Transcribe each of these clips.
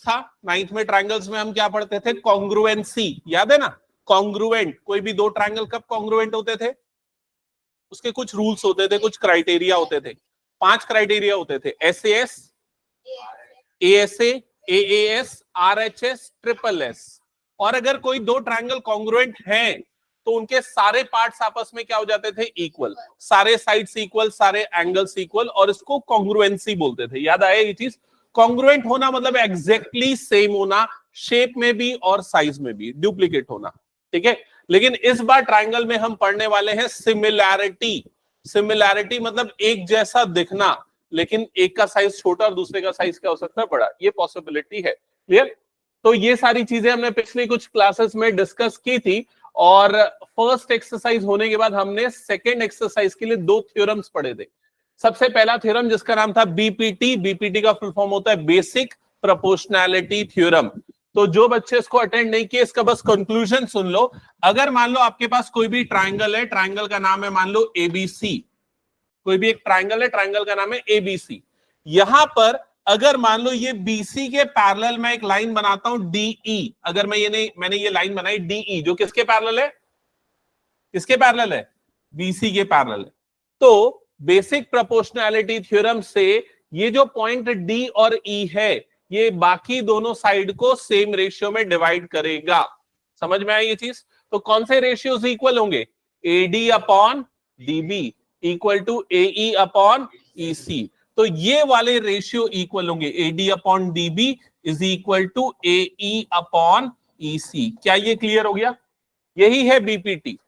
था, 9th में triangles में हम क्या पढ़ते थे? कॉन्ग्रुएंसी, याद है ना? कॉन्ग्रुएंट, कोई भी दो ट्रायंगल कब कॉन्ग्रुएंट होते थे? उसके कुछ रूल्स होते थे, कुछ क्राइटेरिया होते थे। 5 क्राइटेरिया होते थे, SAS, ASA, AAS, RHS, triple S. और अगर कोई दो ट्रायंगल कॉन्ग्रुएंट हैं तो उनके सारे पार्ट्स आपस में क्या हो जाते थे? इक्वल, सारे साइड्स इक्वल, सारे एंगल्स इक्वल, और इसको कॉन्ग्रुएंसी बोलते थे। याद आया ये चीज? कॉन्ग्रुएंट होना मतलब एग्जैक्टली सेम होना, शेप में भी और साइज में भी, डुप्लीकेट होना, ठीक है। लेकिन इस बार ट्रायंगल में हम पढ़ने वाले हैं सिमिलैरिटी। सिमिलैरिटी मतलब एक जैसा दिखना, लेकिन एक का साइज छोटा और दूसरे का साइज क्या हो सकता है? बड़ा, ये पॉसिबिलिटी है। क्लियर? तो ये सारी चीजें हमने पिछली कुछ क्लासेस में डिस्कस की थी, और फर्स्ट एक्सरसाइज होने के बाद हमने सेकेंड एक्सरसाइज के लिए 2 थ्योरम्स पढ़े थे। सबसे पहला थ्योरम जिसका नाम था बीपीटी, बीपीटी का फुल फॉर्म होता है बेसिक प्रोपोर्शनैलिटी थ्योरम। तो जो बच्चे इसको अटेंड नहीं किए, इसका बस कंक्लूजन सुन लो। अगर मान लो आपके पास कोई भी ट्राइंगल है, ट्राइंगल का नाम है मान लो एबीसी, कोई भी एक ट्राइंगल है, ट्राइंगल का नाम है एबीसी। यहां पर अगर मान लो ये बीसी के पैरेलल मैं एक लाइन बनाता हूं डीई, अगर मैंने ये लाइन बनाई डीई, जो किसके पैरेलल है? किसके पैरेलल है? बीसी के पैरेलल है। तो बेसिक प्रोपोर्शनैलिटी थ्योरम से ये जो पॉइंट डी और ई है, ये बाकी दोनों साइड को सेम रेशियो में डिवाइड करेगा। समझ में आया ये चीज? तो कौन से रेशियोज इक्वल होंगे? AD upon DB equal to AE upon EC. तो ये वाले रेशियो इक्वल होंगे, AD upon DB is equal to AE upon EC. क्या ये क्लियर हो गया? यही है बीपीटी,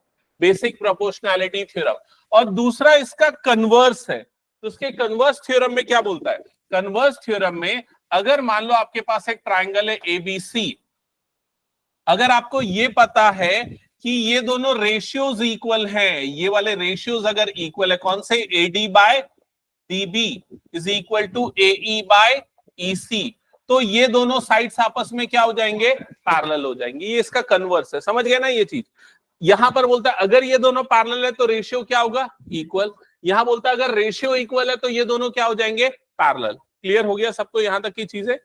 बेसिक प्रोपोर्शनैलिटी थ्योरम। और दूसरा इसका कन्वर्स है। तो उसके कन्वर्स थ्योरम में क्या बोलता है? कन्वर्स थ्योरम में अगर मान लो आपके पास एक ट्राइंगल है एबीसी, अगर आपको ये पता है कि ये दोनों रेशियोज इक्वल हैं, ये वाले रेशियोज अगर इक्वल है, कौन से? AD by DB is equal to AE by EC, तो ये दोनों साइड्स आपस में क्या हो जाएंगे? पैरेलल हो जाएंगे। ये इसका कन्वर्स है। समझ गए ना ये चीज? यहां पर बोलता है अगर ये दोनों पैरेलल है तो रेशियो क्या होगा? इक्वल। यहां बोलता है अगर रेशियो इक्वल है तो ये दोनों क्या हो जाएंगे? पैरेलल। क्लियर हो गया सबको यहां तक की चीजें?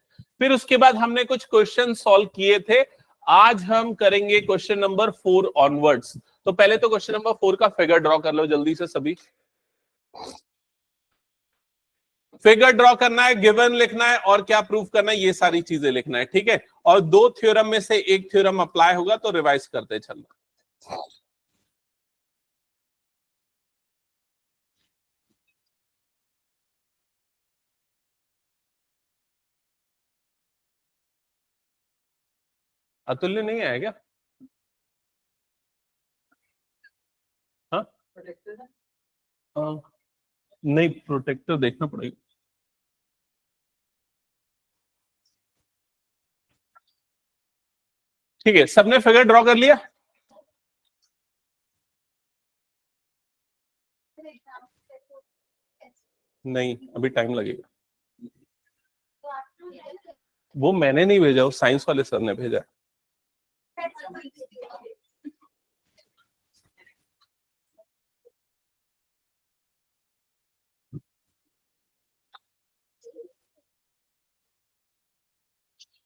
फिर उसके बाद हमने कुछ क्वेश्चन सॉल्व किए थे। आज हम करेंगे क्वेश्चन नंबर 4 ऑनवर्ड्स। तो पहले तो क्वेश्चन नंबर 4 का फिगर ड्रॉ कर लो जल्दी से सभी। फिगर ड्रॉ करना है, गिवन लिखना है, और क्या प्रूव करना है, ये सारी चीजें लिखना है, ठीक है। और 2 थ्योरम में से एक थ्योरम अप्लाई होगा, तो रिवाइज करते चलना। अतुल्य नहीं आया क्या? हाँ, नहीं, प्रोटेक्टर देखना पड़ेगा। ठीक है, सबने फिगर ड्रॉ कर लिया? नहीं, अभी टाइम लगेगा। वो मैंने नहीं भेजा, वो साइंस वाले सर ने भेजा।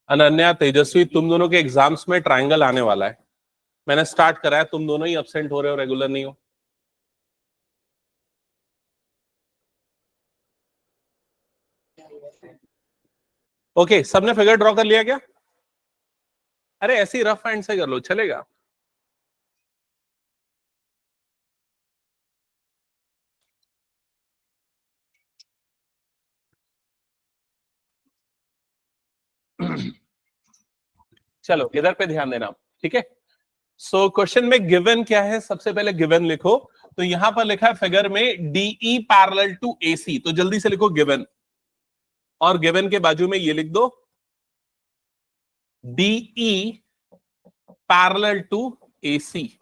अनन्या, तेजस्वी, तुम दोनों के एग्जाम्स में ट्रायंगल आने वाला है। मैंने स्टार्ट करा है, तुम दोनों ही एब्सेंट हो रहे हो, रेगुलर नहीं हो। ओके, सबने फिगर ड्रॉ कर लिया क्या? अरे ऐसे ही रफ हैंड से कर लो, चलेगा। चलो इधर पे ध्यान देना, ठीक है। सो क्वेश्चन में गिवन क्या है? सबसे पहले गिवन लिखो। तो यहां पर लिखा है फिगर में डीई पैरेलल टू एसी, तो जल्दी से लिखो गिवन, और गिवन के बाजू में ये लिख दो डीई पैरेलल टू एसी।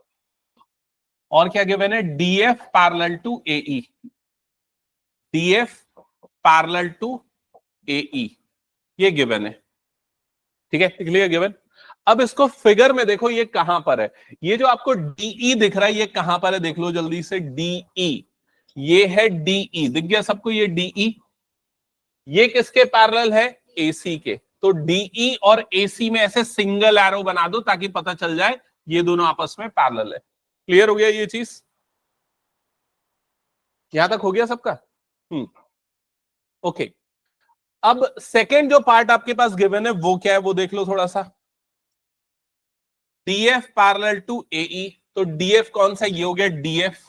और क्या गिवन है? DF parallel to AE, DF parallel to AE, ये गिवन है, ठीक है। Clear given. अब इसको फिगर में देखो, ये कहां पर है? ये जो आपको डीई दिख रहा है, ये कहां पर है? देख लो जल्दी से, डीई, ये है डीई, दिख गया सबको? ये डीई, ये किसके पैरेलल है? एसी के। तो डीई और एसी में ऐसे सिंगल एरो बना दो ताकि पता चल जाए ये दोनों आपस में पैरेलल है। क्लियर हो गया ये चीज? यहां तक हो गया सबका? ओके। अब सेकेंड जो पार्ट आपके पास गिवन है वो क्या है, वो देख लो थोड़ा सा। डीएफ पैरेलल टू एई, तो डीएफ कौन सा? ये हो गया डीएफ।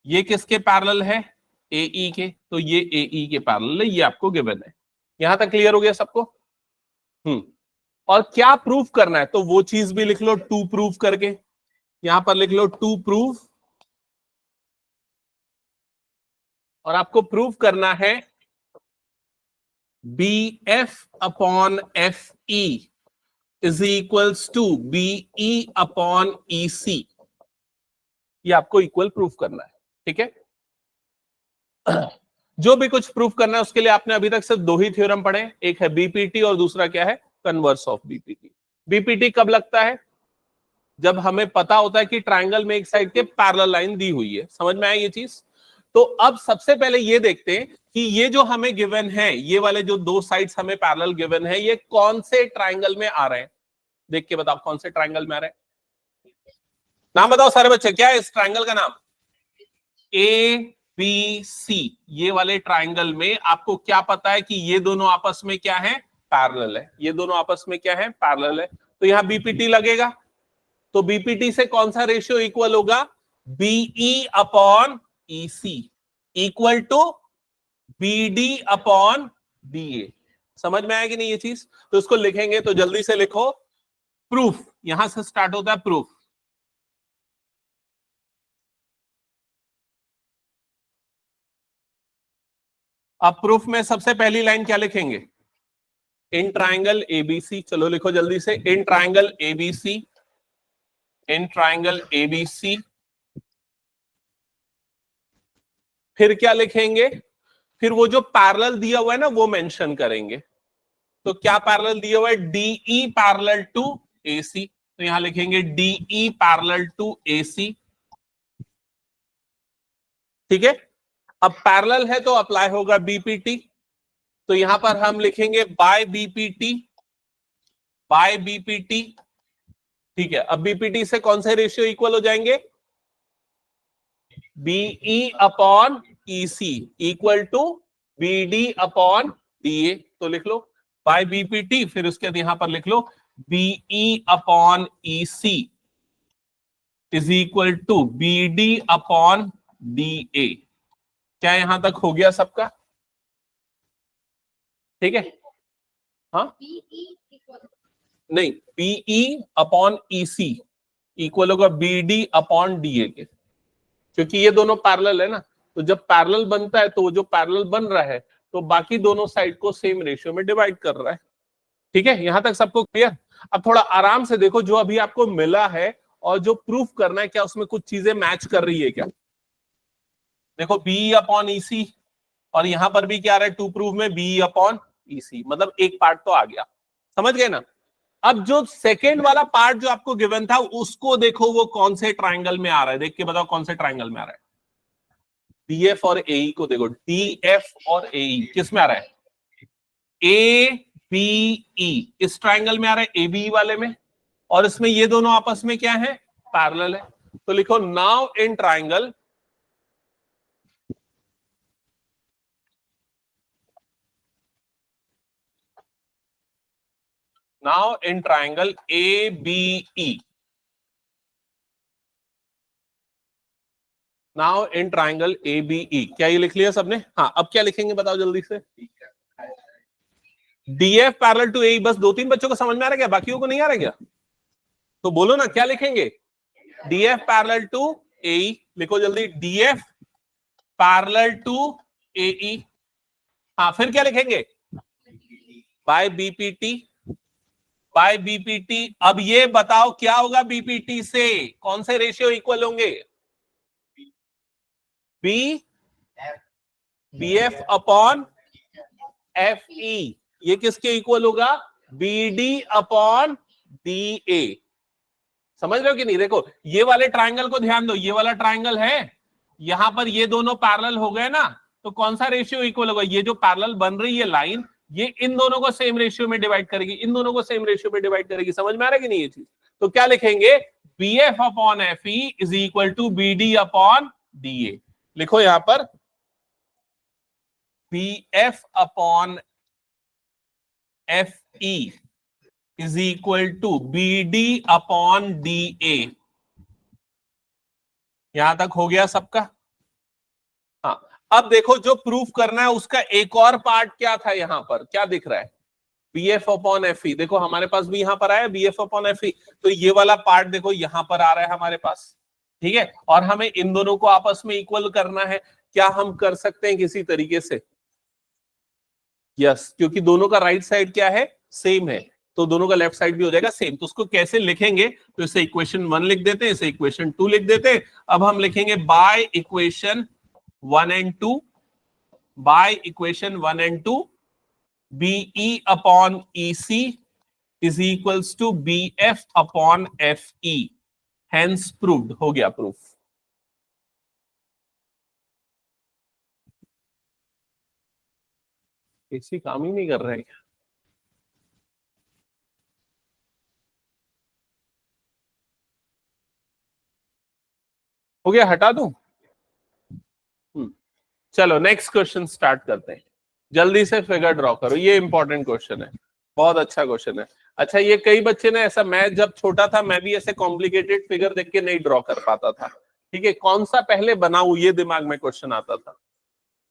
ये किसके पैरेलल है? एई के, तो ये एई के पैरेलल है, ये आपको गिवन है। यहां तक क्लियर हो गया सबको? और क्या प्रूफ करना है तो वो चीज भी लिख लो, टू प्रूफ करके। यहां पर लिख लो टू प्रूफ, और आपको प्रूफ करना है B F upon F E is equals to BE upon E C. ये आपको इक्वल प्रूफ करना है, ठीक है? जो भी कुछ प्रूफ करना है उसके लिए आपने अभी तक सिर्फ दो ही थ्योरम पढ़े, एक है बीपीटी और दूसरा क्या है? Converse of BPT. बीपीटी कब लगता है? जब हमें पता होता है कि ट्रायंगल में एक साइड के पैरेलल लाइन दी हुई है। समझ में आया ये चीज? तो अब सबसे पहले ये देखते हैं कि ये जो हमें गिवन है, ये वाले जो दो साइड्स हमें पैरेलल गिवन है, ये कौन से ट्रायंगल में आ रहे हैं। देख के बताओ कौन से ट्रायंगल में आ रहे हैं। नाम बताओ सारे बच्चे, क्या है इस ट्रायंगल का नाम? A B C. ये वाले ट्रायंगल में आपको क्या पता है कि ये दोनों आपस में क्या है? पैरेलल है। ये दोनों आपस में क्या है? पैरेलल है। तो यहां बीपीटी लगेगा, तो बीपीटी से कौन सा रेशियो इक्वल होगा? BE upon EC equal to BD upon DA. समझ में आया कि नहीं ये चीज? तो इसको लिखेंगे तो जल्दी से लिखो, प्रूफ। यहां से स्टार्ट होता है प्रूफ। अब प्रूफ में सबसे पहली लाइन क्या लिखेंगे? In triangle ABC. चलो लिखो जल्दी से, in triangle ABC, in triangle ABC. फिर क्या लिखेंगे? फिर वो जो पैरेलल दिया हुआ है ना वो मेंशन करेंगे। तो क्या पैरेलल दिया हुआ है? डीई पैरेलल टू एसी, तो यहां लिखेंगे डीई पैरेलल टू एसी, ठीक है? अब पैरेलल है तो अप्लाई होगा बीपीटी, तो यहां पर हम लिखेंगे बाय बीपीटी, बाय बीपीटी, ठीक है? अब बीपीटी से कौन से रेशियो इक्वल हो जाएंगे? BE upon EC equal to BD upon DA. तो लिख लो बाय बीपीटी, फिर उसके बाद यहां पर लिख लो BE upon EC is equal to BD upon DA. क्या यहां तक हो गया सबका? ठीक है? हाँ नहीं, बीई अपॉन ईसी इक्वल होगा बीडी अपॉन डीए के, क्योंकि ये दोनों पैरेलल है ना। तो जब पैरेलल बनता है तो वो जो पैरेलल बन रहा है तो बाकी दोनों साइड को सेम रेशियो में डिवाइड कर रहा है, ठीक है? यहां तक सबको क्लियर? अब थोड़ा आराम से देखो, जो अभी आपको मिला है और जो प्रूफ करना है, क्या उसमें कुछ चीजें मैच कर रही है क्या? देखो बीई अपॉन ईसी, और यहां पर भी क्या आ रहा है टू प्रूफ में? बीई अपॉन ईसी, मतलब एक पार्ट तो आ गया। समझ गए ना? अब जो सेकेंड वाला पार्ट जो आपको गिवन था उसको देखो, वो कौन से ट्राइंगल में आ रहा है। देख के बताओ कौन से ट्राइंगल में आ रहा है। डीएफ और एई को देखो, डीएफ और एई किस में आ रहा है? ए बी ई, इस ट्राइंगल में आ रहा है, ए बी वाले में, और इसमें ये दोनों आपस में क्या है? पैरेलल है। तो लिखो now in triangle, now in triangle A B E, now in triangle A B E. क्या ये लिख लिया सबने? हाँ, अब क्या लिखेंगे बताओ जल्दी से। डीएफ पैरेलल टू ए, बस दो तीन बच्चों को समझ में आ रहा है क्या? बाकियों को नहीं आ रहा है क्या? तो बोलो ना क्या लिखेंगे? डीएफ पैरेलल टू ए, लिखो जल्दी, डीएफ पैरेलल टू ए। हाँ, फिर क्या लिखेंगे? By BPT, by BPT. अब ये बताओ क्या होगा बीपीटी से? कौन से रेशियो इक्वल होंगे? B BF upon F E, ये किसके इक्वल होगा? BD upon D A. समझ रहे हो कि नहीं? देखो ये वाले ट्राइंगल को ध्यान दो, ये वाला ट्राइंगल है, यहां पर ये दोनों पैरेलल हो गए ना, तो कौन सा रेशियो इक्वल होगा? ये जो पैरेलल बन रही है लाइन, ये इन दोनों को सेम रेशियो में डिवाइड करेगी, इन दोनों को सेम रेशियो में डिवाइड करेगी। समझ में आ रहा है कि नहीं ये चीज? तो क्या लिखेंगे, B F upon F E is equal to B D upon D A. लिखो यहां पर B F upon F E is equal to B D upon D A. यहां तक हो गया सबका? हाँ, अब देखो जो प्रूफ करना है उसका एक और पार्ट क्या था, यहां पर क्या दिख रहा है, B F upon F E. देखो हमारे पास भी यहां पर आया B F upon F E, तो ये वाला पार्ट देखो यहां पर आ रहा है हमारे पास, ठीक है। और हमें इन दोनों को आपस में इक्वल करना है। क्या हम कर सकते हैं किसी तरीके से? यस, क्योंकि दोनों का राइट साइड क्या है, सेम है, तो दोनों का लेफ्ट साइड भी हो जाएगा सेम। तो उसको कैसे लिखेंगे, तो इसे इक्वेशन 1 लिख देते हैं, इसे इक्वेशन 2 लिख देते हैं। अब हम लिखेंगे by equation 1 and 2, by equation 1 and 2 BE upon EC is equals to BF upon FE, hence proved. हो गया प्रूफ। एसी काम ही नहीं कर रहे हैं। हो गया, हटा दूं? चलो नेक्स्ट क्वेश्चन स्टार्ट करते हैं। जल्दी से फिगर ड्रॉ करो, ये इंपॉर्टेंट क्वेश्चन है, बहुत अच्छा क्वेश्चन है। अच्छा, ये कई बच्चे ने ऐसा, मैं जब छोटा था मैं भी ऐसे कॉम्प्लिकेटेड फिगर देख के नहीं ड्रॉ कर पाता था, ठीक है। कौन सा पहले बनाऊं, ये दिमाग में क्वेश्चन आता था।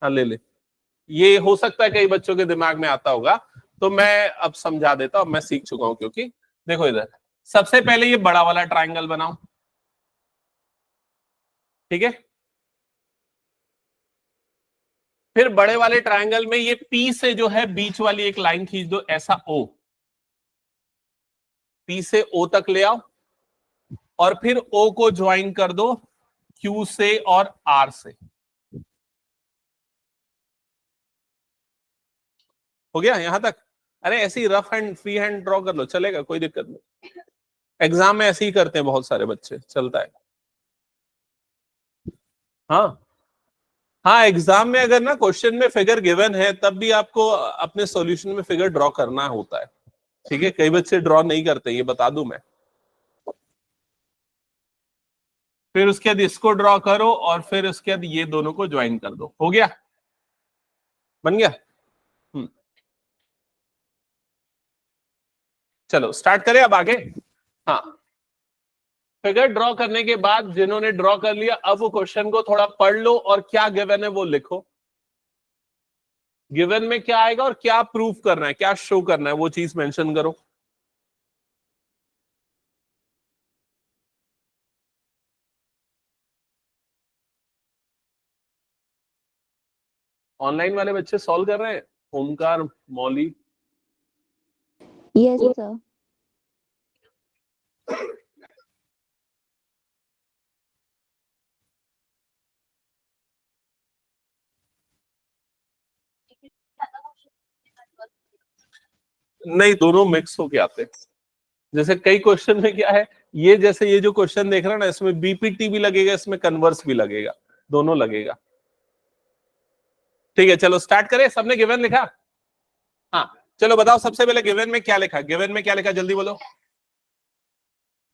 हाँ ले ले, ये हो सकता है कई बच्चों के दिमाग में आता होगा, तो मैं अब समझा देता हूं। मैं सीख चुका हूं, क्योंकि देखो इधर सबसे पहले ये बड़ा वाला ट्राइंगल बनाओ, ठीक है। फिर बड़े वाले ट्रायंगल में ये पी से जो है बीच वाली एक लाइन खींच दो, ऐसा ओ, पी से ओ तक ले आओ, और फिर ओ को ज्वाइन कर दो क्यू से और आर से। हो गया यहां तक? अरे ऐसे ही rough hand free hand draw कर लो, चलेगा, कोई दिक्कत नहीं। एग्जाम में ऐसे ही करते हैं बहुत सारे बच्चे, चलता है। हाँ हाँ, एग्जाम में अगर ना क्वेश्चन में फिगर गिवन है तब भी आपको अपने सॉल्यूशन में फिगर ड्रॉ करना होता है, ठीक है। कई बच्चे ड्रॉ नहीं करते, ये बता दूं मैं। फिर उसके बाद इसको ड्रॉ करो, और फिर उसके बाद ये दोनों को ज्वाइन कर दो। हो गया, बन गया। चलो स्टार्ट करें अब आगे। हाँ, फिगर ड्रॉ करने के बाद जिन्होंने ड्रॉ कर लिया, अब वो क्वेश्चन को थोड़ा पढ़ लो और क्या गिवन है वो लिखो। गिवन में क्या आएगा और क्या प्रूफ करना है, क्या शो करना है, वो चीज मेंशन करो। ऑनलाइन वाले बच्चे सॉल्व कर रहे हैं, ओमकार, मौली? Yes sir. नहीं, दोनों मिक्स होके आते हैं। जैसे कई क्वेश्चन में क्या है, ये जैसे ये जो क्वेश्चन देख रहे हैं ना, इसमें बीपीटी भी लगेगा, इसमें कन्वर्स भी लगेगा, दोनों लगेगा। ठीक है, चलो स्टार्ट करें। सबने गिवन लिखा? हाँ, चलो बताओ सबसे पहले गिवन में क्या लिखा, गिवन में क्या लिखा, जल्दी बोलो।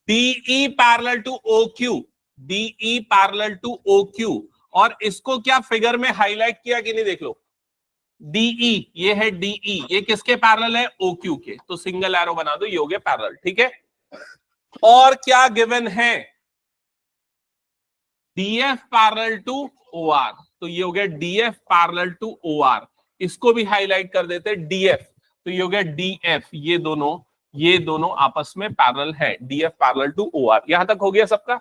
DE parallel to OQ, DE parallel to OQ, और इसको क्या फिगर में हाईलाइट किया कि नहीं, देख लो। DE, ये है DE, ये किसके पैरेलल है, OQ के, तो सिंगल एरो बना दो, ये हो गया पैरेलल, ठीक है। और क्या गिवन है, DF पैरेलल टू OR, तो ये हो गया DF पैरेलल टू OR, इसको भी हाईलाइट कर देते DF, तो ये हो गया DF, ये दोनों आपस में पैरेलल है, DF पैरेलल टू OR। यहां तक हो गया सबका?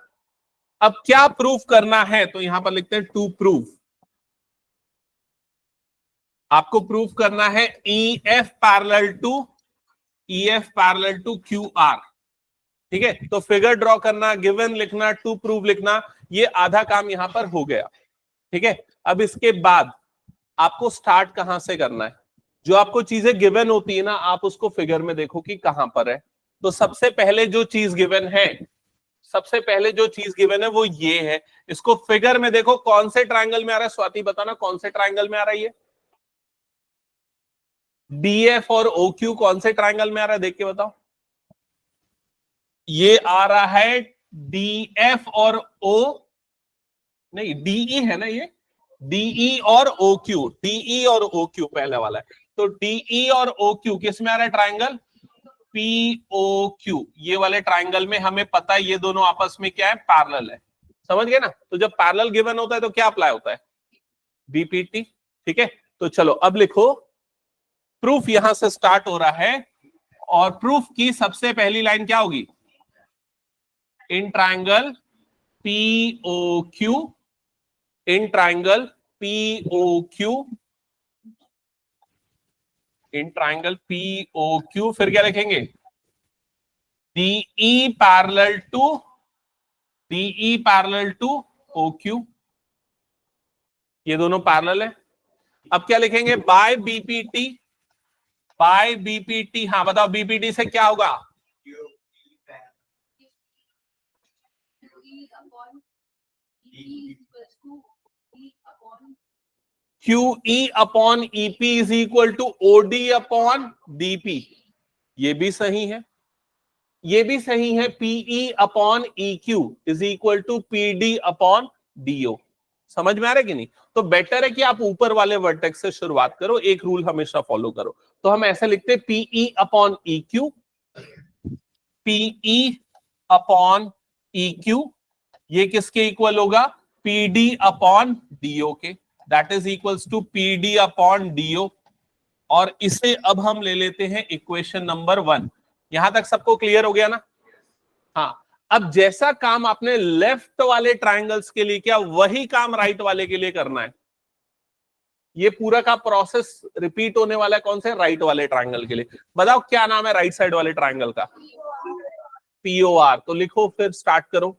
अब क्या प्रूफ करना है, तो यहां पर लिखते हैं टू प्रूफ। आपको प्रूफ करना है EF पैरेलल टू QR, ठीक है। तो फिगर ड्रॉ करना, गिवन लिखना, टू प्रूफ लिखना, ये आधा काम यहां पर हो गया, ठीक है। अब इसके बाद आपको स्टार्ट कहां से करना है, जो आपको चीजें गिवन होती है ना, आप उसको फिगर में देखो कि कहां पर है। तो सबसे पहले जो चीज गिवन है, सबसे पहले जो चीज गिवन है वो ये है। इसको फिगर में देखो, कौन से ट्रायंगल में आ रहा है, स्वाति बताना कौन से ट्रायंगल में आ रहा है ये। DF और OQ कौन से ट्राइंगल में आ रहा है देख के बताओ। ये आ रहा है DF और O, नहीं DE है ना, ये DE और OQ, DE और OQ पहले वाला है। तो DE और OQ किस में आ रहा है ट्राइंगल? POQ। ये वाले ट्राइंगल में हमें पता है ये दोनों आपस में क्या है, पैरेलल है। समझ गए ना? तो जब पैरेलल गिवन होता है तो क्या अप्लाई होता है? BPT। ठीक है, तो चलो अब लिखो, प्रूफ यहां से स्टार्ट हो रहा है और प्रूफ की सबसे पहली लाइन क्या होगी? In triangle POQ, in triangle POQ, in triangle POQ, फिर क्या लिखेंगे? DE पैरेलल टू OQ, ये दोनों पैरेलल है। अब क्या लिखेंगे? By BPT, by BPT। हाँ बताओ, BPT से क्या होगा? QE upon EP is equal to OD upon DP। ये भी सही है, ये भी सही है। PE upon EQ is equal to PD upon DO। समझ में आ रहा है कि नहीं? तो बेटर है कि आप ऊपर वाले वर्टेक्स से शुरुआत करो, एक रूल हमेशा फॉलो करो। तो हम ऐसे लिखते PE upon EQ, PE upon EQ, ये किसके इक्वल होगा? PD अपॉन DO के, that is equals to PD upon DO। और इसे अब हम ले लेते हैं इक्वेशन नंबर 1। यहां तक सबको क्लियर हो गया ना? हाँ, अब जैसा काम आपने लेफ्ट वाले ट्राइंगल्स के लिए किया वही काम राइट वाले के लिए करना है। ये पूरा का प्रोसेस रिपीट होने वाला है कौन से? राइट वाले ट्राइंगल के लिए। बताओ क्या नाम है राइट साइड वाले ट्राइंगल का? POR। तो लिखो, फिर स्टार्ट करो।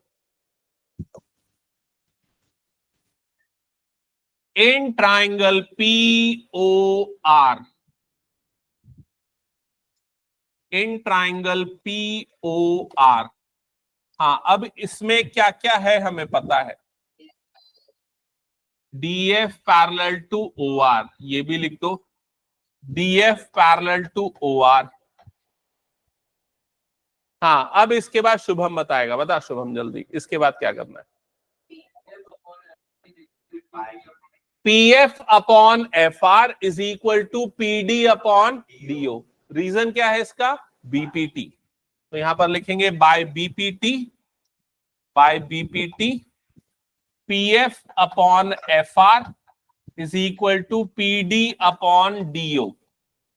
In triangle POR, in triangle POR। हाँ, अब इसमें क्या क्या है हमें पता है। DF पैरेलल टू OR, ये भी लिख दो, DF पैरेलल टू OR। हाँ, अब इसके बाद शुभम बताएगा। बता शुभम जल्दी, इसके बाद क्या करना है? PF upon FR is equal to PD upon DO। Reason क्या है इसका? BPT। तो यहां पर लिखेंगे by BPT, by BPT PF upon FR is equal to PD upon DO,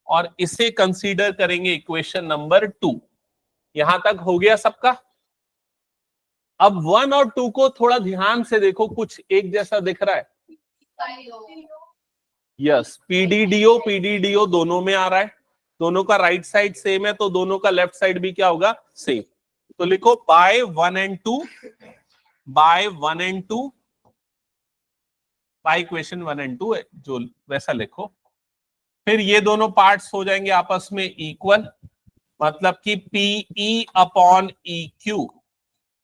और इसे कंसीडर करेंगे इक्वेशन नंबर 2। यहां तक हो गया सबका? अब 1 और 2 को थोड़ा ध्यान से देखो, कुछ एक जैसा दिख रहा है? यस, PDDO दोनों में आ रहा है, दोनों का राइट साइड सेम है, तो दोनों का लेफ्ट साइड भी क्या होगा? सेम। तो लिखो by 1 and 2, by 1 and 2, by equation 1 and 2 है जो वैसा लिखो। फिर ये दोनों पार्ट्स हो जाएंगे आपस में इक्वल, मतलब कि PE upon EQ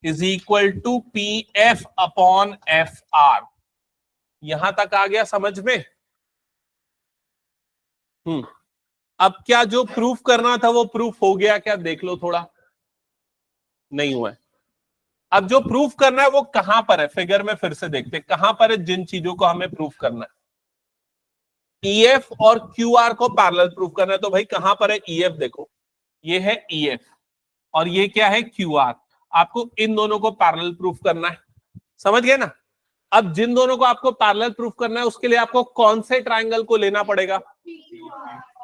is equal to PF upon FR। यहां तक आ गया समझ में? अब क्या जो प्रूफ करना था वो प्रूफ हो गया क्या? देख लो थोड़ा। नहीं हुआ है। अब जो प्रूफ करना है वो कहां पर है? फिगर में फिर से देखते हैं कहां पर है जिन चीजों को हमें प्रूफ करना है। EF और QR को पैरेलल प्रूफ करना है, तो भाई कहां पर है EF? देखो, ये है EF और ये क्या है? QR। आपको इन दोनों को पैरेलल प्रूफ करना है। समझ गए ना? अब जिन दोनों को आपको पैरेलल प्रूफ करना है उसके लिए आपको कौन से ट्राइंगल को लेना पड़ेगा?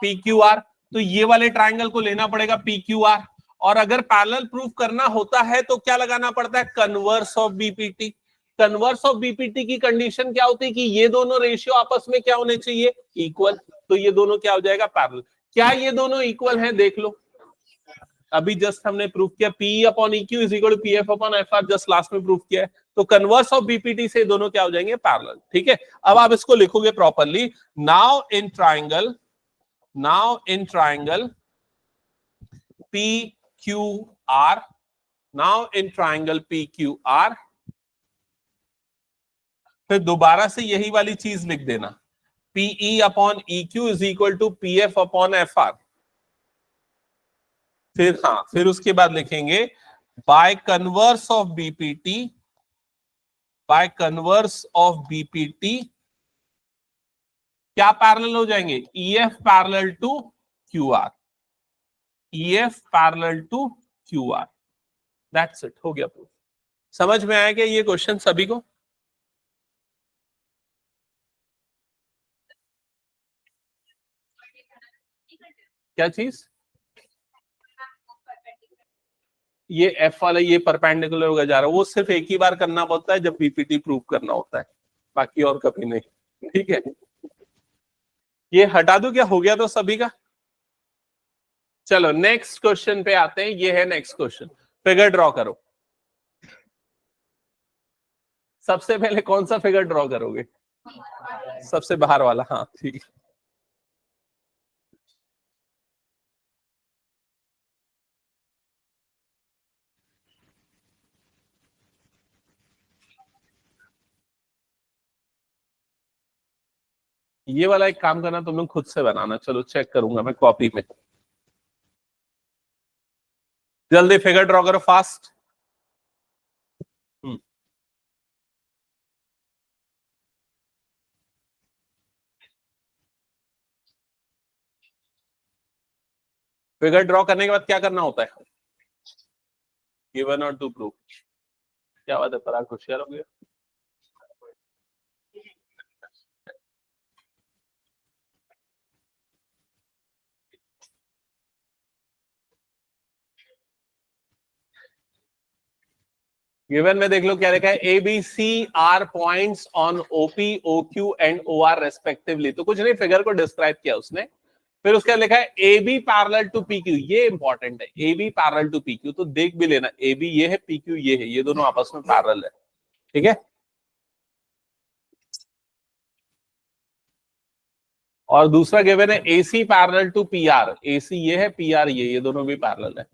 PQR। तो ये वाले ट्राइंगल को लेना पड़ेगा PQR। और अगर पैरेलल प्रूफ करना होता है तो क्या लगाना पड़ता है? Converse of BPT। Converse of BPT की कंडीशन क्या होती है कि ये दोनों रेशियो आपस में क्या होने चाहिए? इक्वल। तो ये दोनों क्या हो जाएगा? पैरेलल। क्या ये दोनों इक्वल हैं? देख लो, अभी जस्ट हमने प्रूफ किया PE upon EQ is equal to PF upon FR, just last में प्रूफ किया है। तो कन्वर्स ऑफ BPT से दोनों क्या हो जाएंगे? पैरेलल। ठीक है, अब आप इसको लिखोगे properly. Now in triangle, now in triangle PQR, now in triangle PQR, फिर दोबारा से यही वाली चीज लिख देना, PE upon EQ is equal to PF upon FR। फिर उसके बाद लिखेंगे by converse of BPT, by converse of BPT क्या पैरेलल हो जाएंगे? EF parallel to QR, EF parallel to QR। That's it, हो गया प्रूफ। समझ में आया क्या ये क्वेश्चन सभी को? क्या चीज? ये F वाला ये परपेंडिकुलर होगा जा रहा है, वो सिर्फ एक ही बार करना पड़ता है जब बीपीटी प्रूव करना होता है, बाकी और कभी नहीं। ठीक है, ये हटा दूं क्या? हो गया तो सभी का। चलो नेक्स्ट क्वेश्चन पे आते हैं। ये है नेक्स्ट क्वेश्चन, फिगर ड्रॉ करो। सबसे पहले कौन सा फिगर ड्रॉ करोगे? सबसे बाहर वाला, हाँ ठीक है। ये वाला एक काम करना, तुम लोग खुद से बनाना। चलो चेक करूंगा मैं कॉपी में। जल्दी फिगर ड्रॉ करो फास्ट। फिगर ड्रॉ करने के बाद क्या करना होता है? गिवन और टू प्रूव। क्या बात है, पराग होशियार हो गया। गिवन में देख लो क्या लिखा है, ABC are points on OP, OQ and OR respectively. तो कुछ नहीं, फिगर को डिस्क्राइब किया उसने। फिर उसके लिखा है AB पैरेलल टू PQ। ये इंपॉर्टेंट है, AB पैरेलल टू PQ। तो देख भी लेना, AB ये है, PQ ये है, ये दोनों आपस में पैरेलल है। ठीक है, और दूसरा गिवन है AC parallel to PR। AC ये है, PR ये दोनों भी पैरेलल है।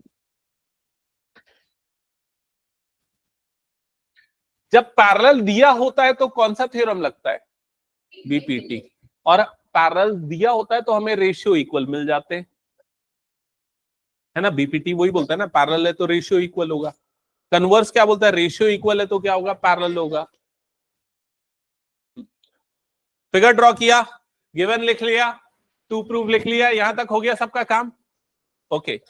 जब पैरेलल दिया होता है तो कौन सा थ्योरम लगता है? बीपीटी। और पैरेलल दिया होता है तो हमें रेशियो इक्वल मिल जाते हैं, है ना। बीपीटी वही बोलता है ना, पैरेलल है तो रेशियो इक्वल होगा। कन्वर्स क्या बोलता है? रेशियो इक्वल है तो क्या होगा? पैरेलल होगा। फिगर ड्रॉ किया, गिवन लिख लिया, टू प्रूफ लिख लिया, यहां तक हो गया सबका काम। ओके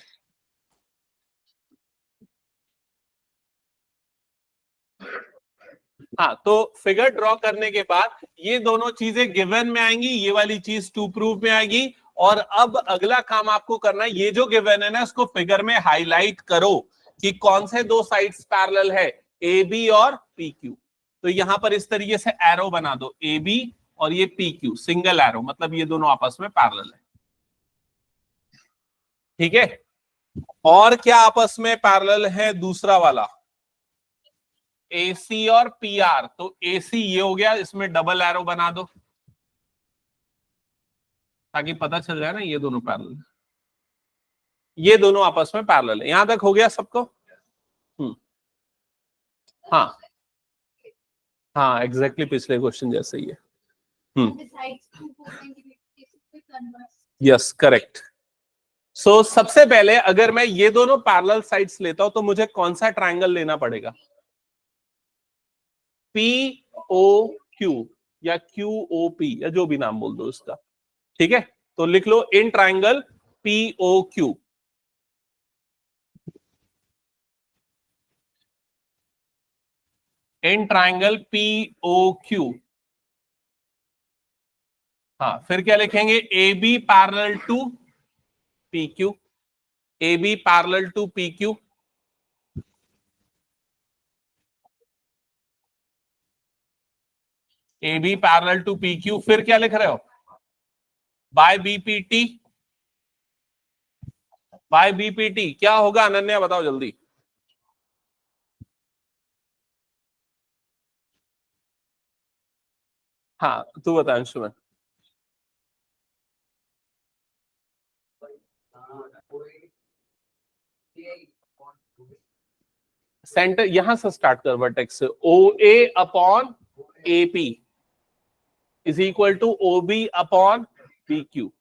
हाँ, तो फिगर ड्रॉ करने के बाद ये दोनों चीजें गिवन में आएंगी, ये वाली चीज टू प्रूफ में आएगी। और अब अगला काम आपको करना है, ये जो गिवन है ना, इसको फिगर में हाईलाइट करो कि कौन से दो साइड्स पैरेलल है, AB और PQ। तो यहां पर इस तरीके से एरो बना दो, AB और ये PQ, सिंगल एरो, मतलब ये दोनों आपस में पैरेलल है। ठीक है, और क्या आपस में पैरेलल है? दूसरा वाला AC और PR। तो AC ये हो गया, इसमें डबल एरो बना दो ताकि पता चल जाए ना ये दोनों पैरेलल, ये दोनों आपस में पैरेलल है। यहां तक हो गया सबको? हाँ हाँ, एग्जैक्टली पिछले क्वेश्चन जैसे ही है। Yes correct. सो सबसे पहले अगर मैं ये दोनों पैरेलल साइड्स लेता हूं तो मुझे कौन सा ट्रायंगल लेना पड़ेगा? POQ या QOP या जो भी नाम बोल दो उसका। ठीक है, तो लिख लो in triangle POQ। In triangle POQ। हाँ, फिर क्या लिखेंगे? AB parallel to PQ, AB parallel to PQ। AB parallel to PQ। फिर क्या लिख रहे हो? Bye BPT। बाय BPT क्या होगा अनन्या, बताओ जल्दी। हाँ तू बता अंशुमन। सेंटर यहां से स्टार्ट कर, वर्टेक्स से OA upon AP। Is equal to O B upon B Q.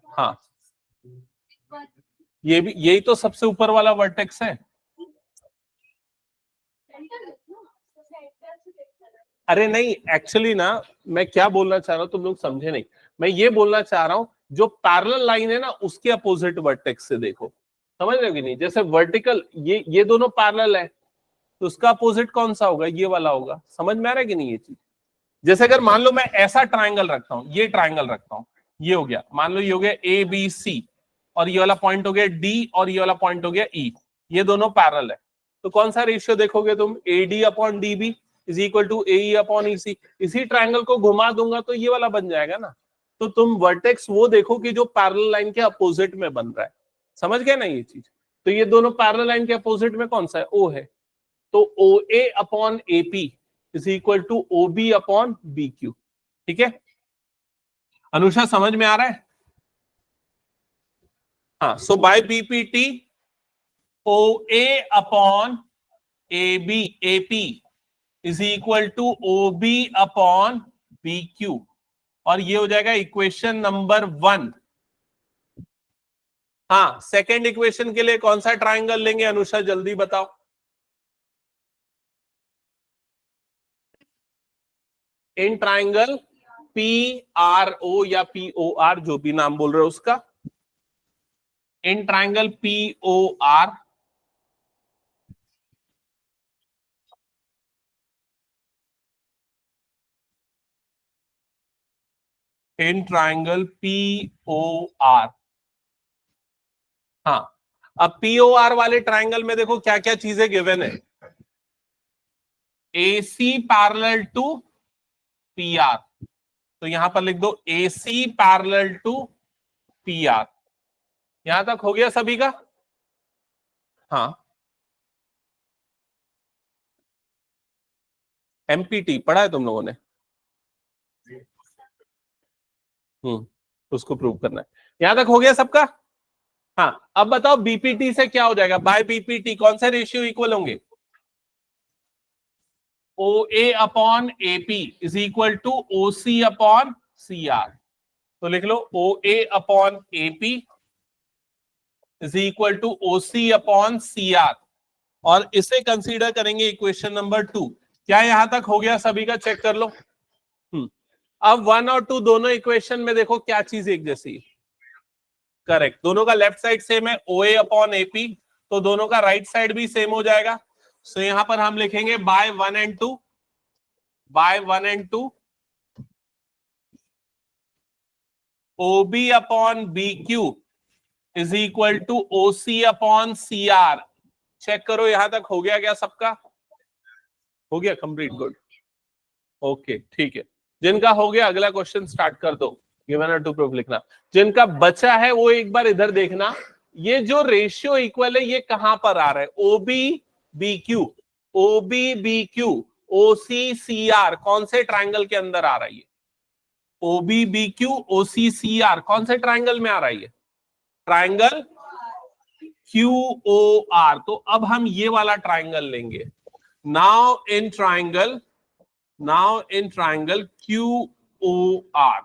हाँ, ये भी, यही तो सबसे ऊपर वाला वर्टेक्स है। अरे नहीं, एक्चुअली ना मैं क्या बोलना चाह रहा हूं तुम लोग समझे नहीं। मैं ये बोलना चाह रहा हूं जो पैरेलल लाइन है ना उसके अपोजिट वर्टेक्स से देखो, समझ रहे हो कि नहीं? जैसे वर्टिकल, ये दोनों पैरेलल है तो उसका अपोजिट कौन सा होगा? ये वाला होगा। समझ में आ रहा है कि नहीं ये चीज? जैसे अगर मान लो मैं ऐसा ट्राइंगल रखता हूं, ये ट्राइंगल रखता हूं, ये हो गया, मान लो ये हो गया ए बी सी, और ये वाला पॉइंट हो गया डी, और ये वाला पॉइंट हो गया ई, ये दोनों पैरेलल है, तो कौन सा रेशियो देखोगे तुम? A D upon D B is equal to A E upon E C. इसी ट्राइंगल को घुमा दूंगा तो ये वाला बन जाएगा ना। तो तुम वर्टेक्स वो देखो कि जो पैरेलल लाइन के अपोजिट में बन रहा है। समझ गए ना ये चीज? तो ये दोनों पैरेलल लाइन के अपोजिट में कौन सा है? ओ है। तो O A upon A P is equal to O B upon B Q. ठीक है अनुषा, समझ में आ रहा है? हाँ, so by BPT O A upon A B A P is equal to O B upon B Q, और ये हो जाएगा इक्वेशन नंबर 1। हाँ, सेकेंड इक्वेशन के लिए कौन सा ट्राइंगल लेंगे अनुषा, जल्दी बताओ। In triangle P R O या पी ओ आर, जो भी नाम बोल रहे हो उसका, in triangle P O R in triangle P O R. हाँ, अब पी ओ आर वाले ट्राइंगल में देखो क्या क्या चीजें गिवन है। A C parallel to P R, तो यहां पर लिख दो A C parallel to P R. यहां तक हो गया सभी का? हाँ, एमपीटी पढ़ा है तुम लोगों ने? उसको प्रूव करना है। यहां तक हो गया सबका? हाँ, अब बताओ बीपीटी से क्या हो जाएगा? बाय बीपीटी कौन से रेशियो इक्वल होंगे? O A upon A P is equal to O C upon C R. तो लिख लो O A upon A P is equal to O C upon C R, और इसे कंसीडर करेंगे equation number 2। क्या यहां तक हो गया सभी का? चेक कर लो। अब 1 और 2 दोनों इक्वेशन में देखो क्या चीज एक जैसी? करेक्ट, दोनों का लेफ्ट साइड सेम है, ओ ए अपॉन ए पी, तो दोनों का राइट साइड भी सेम हो जाएगा। सो यहां पर हम लिखेंगे by 1 and 2, by 1 and 2 O B upon B Q is equal to O C upon C R. Check करो यहां तक हो गया क्या सबका? हो गया कंप्लीट, गुड, ओके ठीक है। जिनका हो गया अगला क्वेश्चन स्टार्ट कर दो, गिवन और टू प्रूफ लिखना। जिनका बचा है वो एक बार इधर देखना, ये जो रेशियो इक्वल है ये कहां पर आ रहा है? O B B Q, O B B Q, O C C R, कौन से ट्राइंगल के अंदर आ रहा है ये? O B B Q O C C R कौन से ट्राइंगल में आ रहा है ये? Triangle Q O R. तो अब हम ये वाला ट्राइंगल लेंगे। Now in triangle, now in triangle Q O R,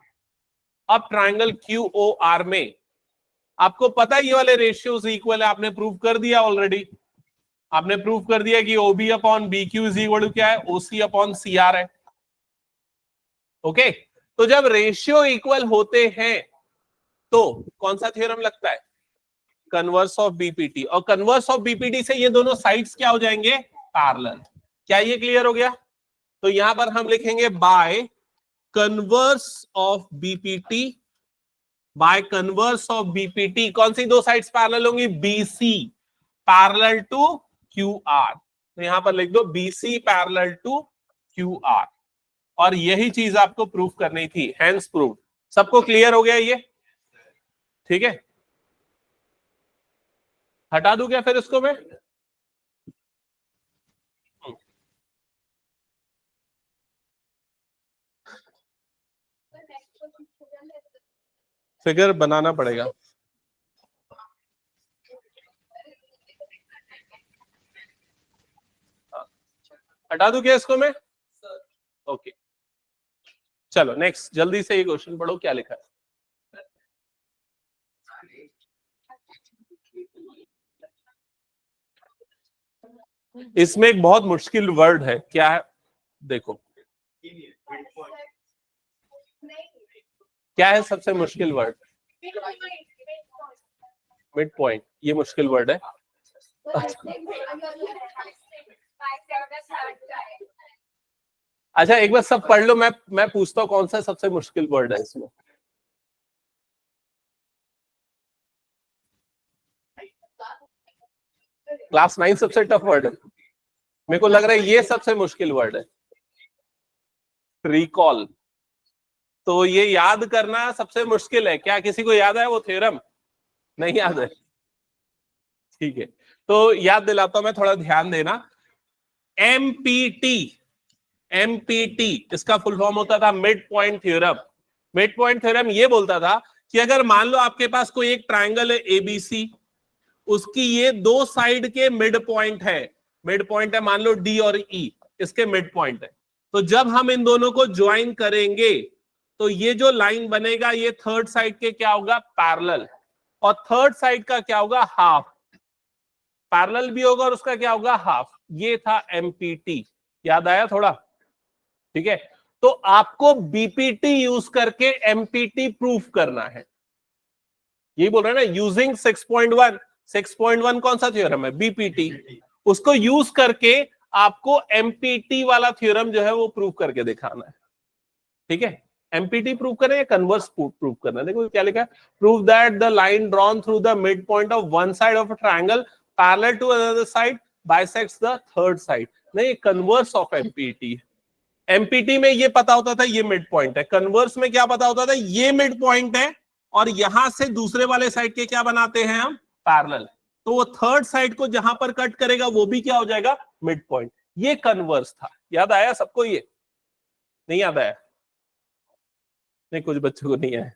अब ट्राइंगल क्यू ओ आर में आपको पता है ये वाले रेशियोज इक्वल है, आपने प्रूव कर दिया ऑलरेडी। आपने प्रूव कर दिया कि OB upon B Q is equal to क्या है? ओसी अपॉन सी आर है। ओके, तो जब रेशियो इक्वल होते हैं तो कौन सा थ्योरम लगता है? कन्वर्स ऑफ बीपीटी, और कन्वर्स ऑफ बीपीटी से ये दोनों साइड्स क्या हो जाएंगे? पैरेलल। क्या ये क्लियर हो गया? तो यहां पर हम लिखेंगे by converse of BPT, by converse of BPT कौन सी दो साइड्स पैरेलल होंगी? BC parallel to Q R. तो यहां पर लिख दो BC parallel to Q R, और यही चीज आपको प्रूफ करनी थी, हेंस प्रूव। सबको क्लियर हो गया ये? ठीक है, हटा दूं क्या फिर इसको मैं? फिगर बनाना पड़ेगा। हटा दूं क्या इसको मैं? ओके चलो नेक्स्ट, जल्दी से ये क्वेश्चन पढ़ो, क्या लिखा है। इसमें एक बहुत मुश्किल वर्ड है, क्या है देखो, क्या है सबसे मुश्किल वर्ड? मिड पॉइंट, ये मुश्किल वर्ड है। अच्छा एक बार सब पढ़ लो, मैं पूछता हूँ कौन सा सबसे मुश्किल वर्ड है इसमें। क्लास 9 सबसे टफ वर्ड है, मेरे को लग रहा है ये सबसे मुश्किल वर्ड है, रिकॉल। तो ये याद करना सबसे मुश्किल है। क्या किसी को याद है वो थ्योरम? नहीं याद है, ठीक है तो याद दिलाता हूं मैं, थोड़ा ध्यान देना। एमपीटी, एमपीटी इसका फुल फॉर्म होता था mid point theorem. Mid point theorem ये बोलता था कि अगर मान लो आपके पास कोई एक ट्रायंगल है एबीसी, उसकी ये दो साइड के मिड पॉइंट है, मिड पॉइंट है मान लो डी और ई, इसके मिड पॉइंट है। तो जब हम इन दोनों को ज्वाइन करेंगे तो ये जो लाइन बनेगा ये थर्ड साइड के क्या होगा? पैरेलल। और थर्ड साइड का क्या होगा? हाफ। पैरेलल भी होगा और उसका क्या होगा? हाफ। ये था एमपीटी, याद आया थोड़ा? ठीक है, तो आपको बीपीटी यूज करके एमपीटी प्रूफ करना है। यही बोल रहे हैं ना, यूजिंग 6.1। 6.1 कौन सा थ्योरम है? बीपीटी। उसको यूज करके आपको एमपीटी वाला थ्योरम जो है वो प्रूफ करके दिखाना है। ठीक है, एमपीटी प्रूव करें या कन्वर्स प्रूव करना है? देखो क्या लिखा है, prove that the line drawn through the mid point of one side of a triangle parallel to another side bisects the third side. नहीं, कन्वर्स ऑफ एमपीटी। एमपीटी में ये पता होता था ये मिड पॉइंट है, कन्वर्स में क्या पता होता था? ये मिड पॉइंट है और यहां से दूसरे वाले साइड के क्या बनाते हैं हम? पैरेलल। तो वो थर्ड साइड को जहां पर कट करेगा वो भी क्या हो जाएगा? Mid point. ये कन्वर्स था। याद आया सबको? ये नहीं याद आया? नहीं, कुछ बच्चों को नहीं आया।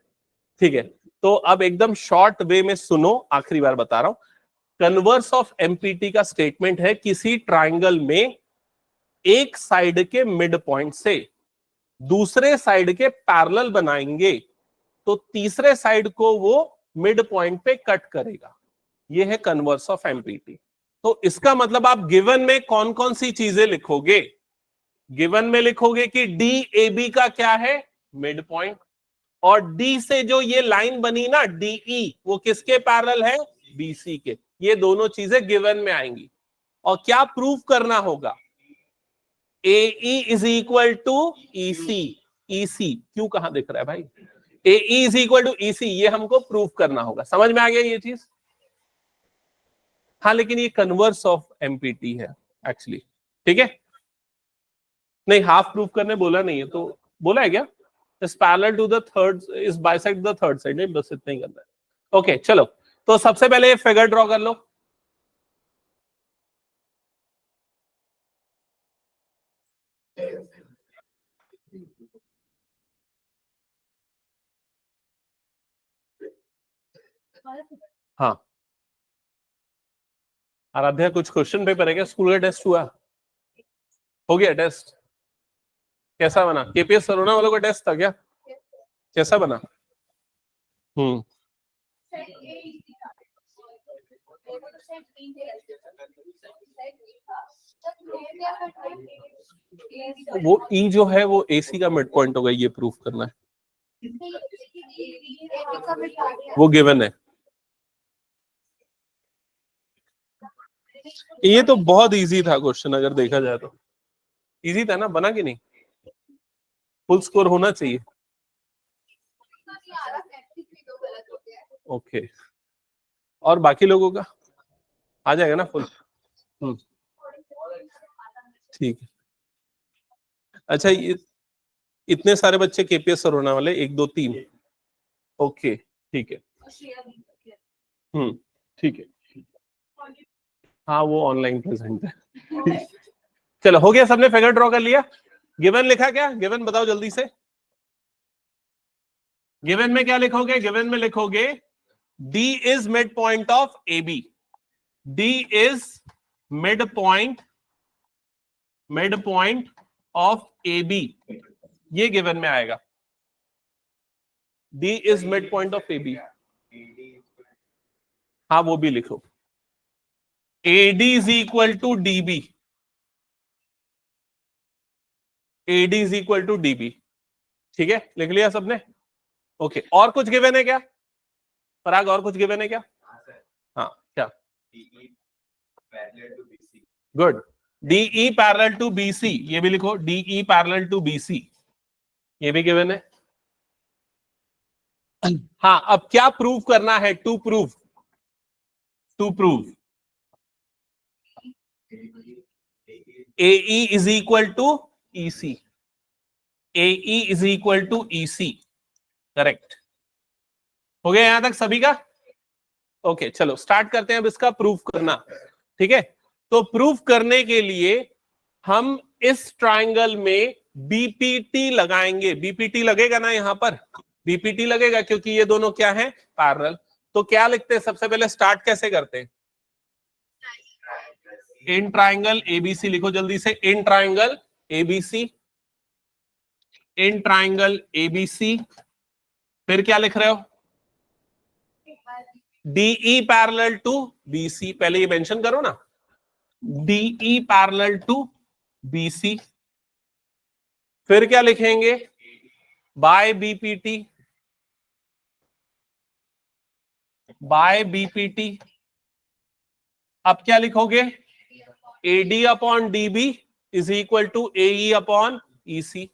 ठीक है, तो अब एकदम शॉर्ट वे में सुनो, आखिरी बार बता रहा हूं। कन्वर्स ऑफ एमपीटी का स्टेटमेंट है किसी ट्रायंगल में एक साइड के मिड पॉइंट से दूसरे साइड के पैरेलल बनाएंगे तो तीसरे साइड को वो मिड पॉइंट पे कट करेगा। ये है कन्वर्स ऑफ एमपीटी। तो इसका मतलब आप गिवन में कौन कौन सी चीजें लिखोगे? गिवन में लिखोगे कि डी ए बी का क्या है? Mid point. और डी से जो ये लाइन बनी ना डीई, वो किसके पैरेलल है? बीसी के। ये दोनों चीजें गिवन में आएंगी। और क्या प्रूव करना होगा? AE is equal to EC। EC क्यों कहां दिख रहा है भाई? AE is equal to EC, ये हमको प्रूव करना होगा। समझ में आ गया ये चीज? हाँ, लेकिन ये कन्वर्स ऑफ एमपीटी है एक्चुअली। ठीक है, नहीं हाफ प्रूफ करने बोला नहीं है, तो बोला है क्या? Is parallel to the third, is bisect the third side, नहीं बस इतना ही करना है। ओके चलो, तो सबसे पहले फिगर ड्रॉ कर लो। हाँ, आराध्या कुछ क्वेश्चन पेपर है क्या? स्कूल का टेस्ट हुआ? हो गया टेस्ट? कैसा बना? केपीएस सरोना वालों का टेस्ट था क्या? कैसा बना? वो ई जो है वो एसी का मिड पॉइंट होगा, ये प्रूफ करना है। वो गिवन है। ये तो बहुत इजी था क्वेश्चन, अगर देखा जाए तो इजी था ना, बना कि नहीं? फुल स्कोर होना चाहिए। ओके, और बाकी लोगों का आ जाएगा ना फुल? ठीक है। अच्छा, ये इतने सारे बच्चे केपीएस सरोना वाले, 1 2 3? ओके ठीक है। ठीक है। हाँ, वो ऑनलाइन प्रेजेंट है। चलो, हो गया, सबने फिगर ड्रॉ कर लिया? गिवन लिखा क्या? गिवन बताओ जल्दी से। गिवन में क्या लिखोगे? गिवन में लिखोगे D is midpoint of AB. D is midpoint of A B, ये गिवन में आएगा। D is mid point of A B, हाँ वो भी लिखो। AD is equal to DB, AD is equal to DB, ठीक है, लिख लिया सबने? ओके, और कुछ गिवन है क्या पराग, और कुछ गिवन है क्या? हाँ क्या? Good, DE parallel to BC, ये भी लिखो, DE पैरेलल टू BC, ये भी गिवन है। हाँ, अब क्या प्रूव करना है? To prove AE is equal to EC, AE is equal to EC, correct. हो गया यहां तक सभी का? ओके, चलो स्टार्ट करते हैं अब इसका प्रूफ करना, ठीक है। तो प्रूफ करने के लिए हम इस ट्राइंगल में बीपीटी लगाएंगे। बीपीटी लगेगा ना यहाँ पर? बीपीटी लगेगा क्योंकि ये दोनों क्या है? पैरेलल। तो क्या लिखते हैं सबसे पहले, स्टार्ट कैसे करते हैं? इन ट्राइंगल एबीसी लिखो जल्दी से, in triangle ABC, in triangle ABC. फिर क्या लिख रहे हो? DE पैरेलल टू BC, पहले ये मेंशन करो ना, DE पैरेलल टू BC। फिर क्या लिखेंगे? By BPT, by BPT। अब क्या लिखोगे? AD upon DB is equal to AE upon EC,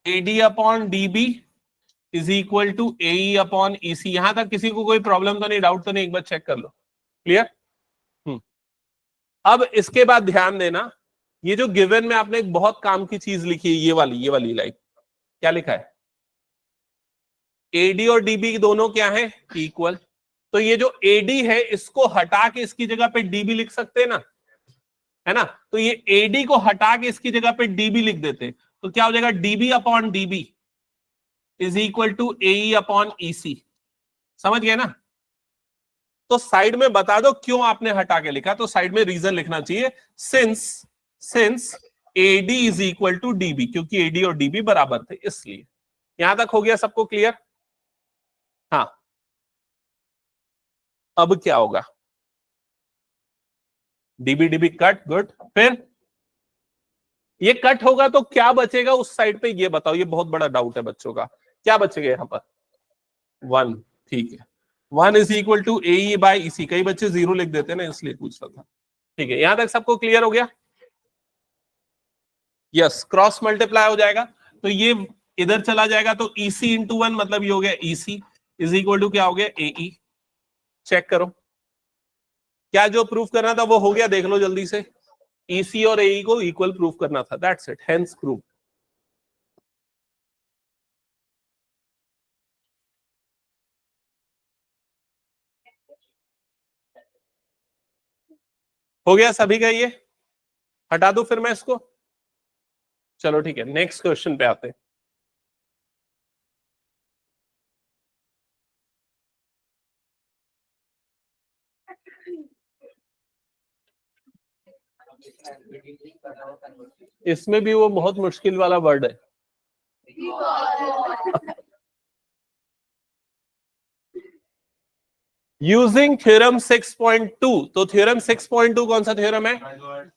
AD upon DB is equal to AE upon EC। यहां तक किसी को कोई प्रॉब्लम तो नहीं, डाउट तो नहीं? एक बार चेक कर लो, क्लियर? अब इसके बाद ध्यान देना, ये जो गिवन में आपने एक बहुत काम की चीज लिखी है, ये वाली लाइन, क्या लिखा है? AD और DB दोनों क्या है? इक्वल। तो ये जो AD है इसको हटा के इसकी जगह पे DB लिख सकते हैं ना, है ना? तो ये AD को हटा के इसकी जगह पे DB लिख देते, तो क्या हो जाएगा? DB upon DB is equal to AE upon EC। समझ गए ना? तो साइड में बता दो क्यों आपने हटा के लिखा, तो साइड में रीजन लिखना चाहिए, since AD is equal to DB, क्योंकि AD और DB बराबर थे इसलिए। यहां तक हो गया सबको क्लियर? हाँ, अब क्या होगा? DB DB cut, good. फिर ये कट होगा तो क्या बचेगा उस साइड पे, ये बताओ, ये बहुत बड़ा डाउट है बच्चों का। क्या बचेगा यहां पर? 1, ठीक है। 1 is equal to AE by EC, कई बच्चे 0 लिख देते ना, इसलिए पूछ रहा था। ठीक है, यहां तक सबको क्लियर हो गया? यस, क्रॉस मल्टीप्लाई हो जाएगा तो ये इधर चला जाएगा, तो EC इंटू 1 मतलब ये हो गया EC इज इक्वल टू क्या हो गया? AE। चेक करो, क्या जो प्रूफ करना था वो हो गया? देख लो जल्दी से, EC और AE को इक्वल प्रूफ करना था, दैट्स इट, हेंस प्रूफ। हो गया सभी का? ये हटा दो फिर मैं इसको। चलो ठीक है, नेक्स्ट क्वेश्चन पे आते हैं। इसमें भी वो बहुत मुश्किल वाला वर्ड है, यूजिंग थ्योरम 6.2। तो थ्योरम 6.2 कौन सा थ्योरम है?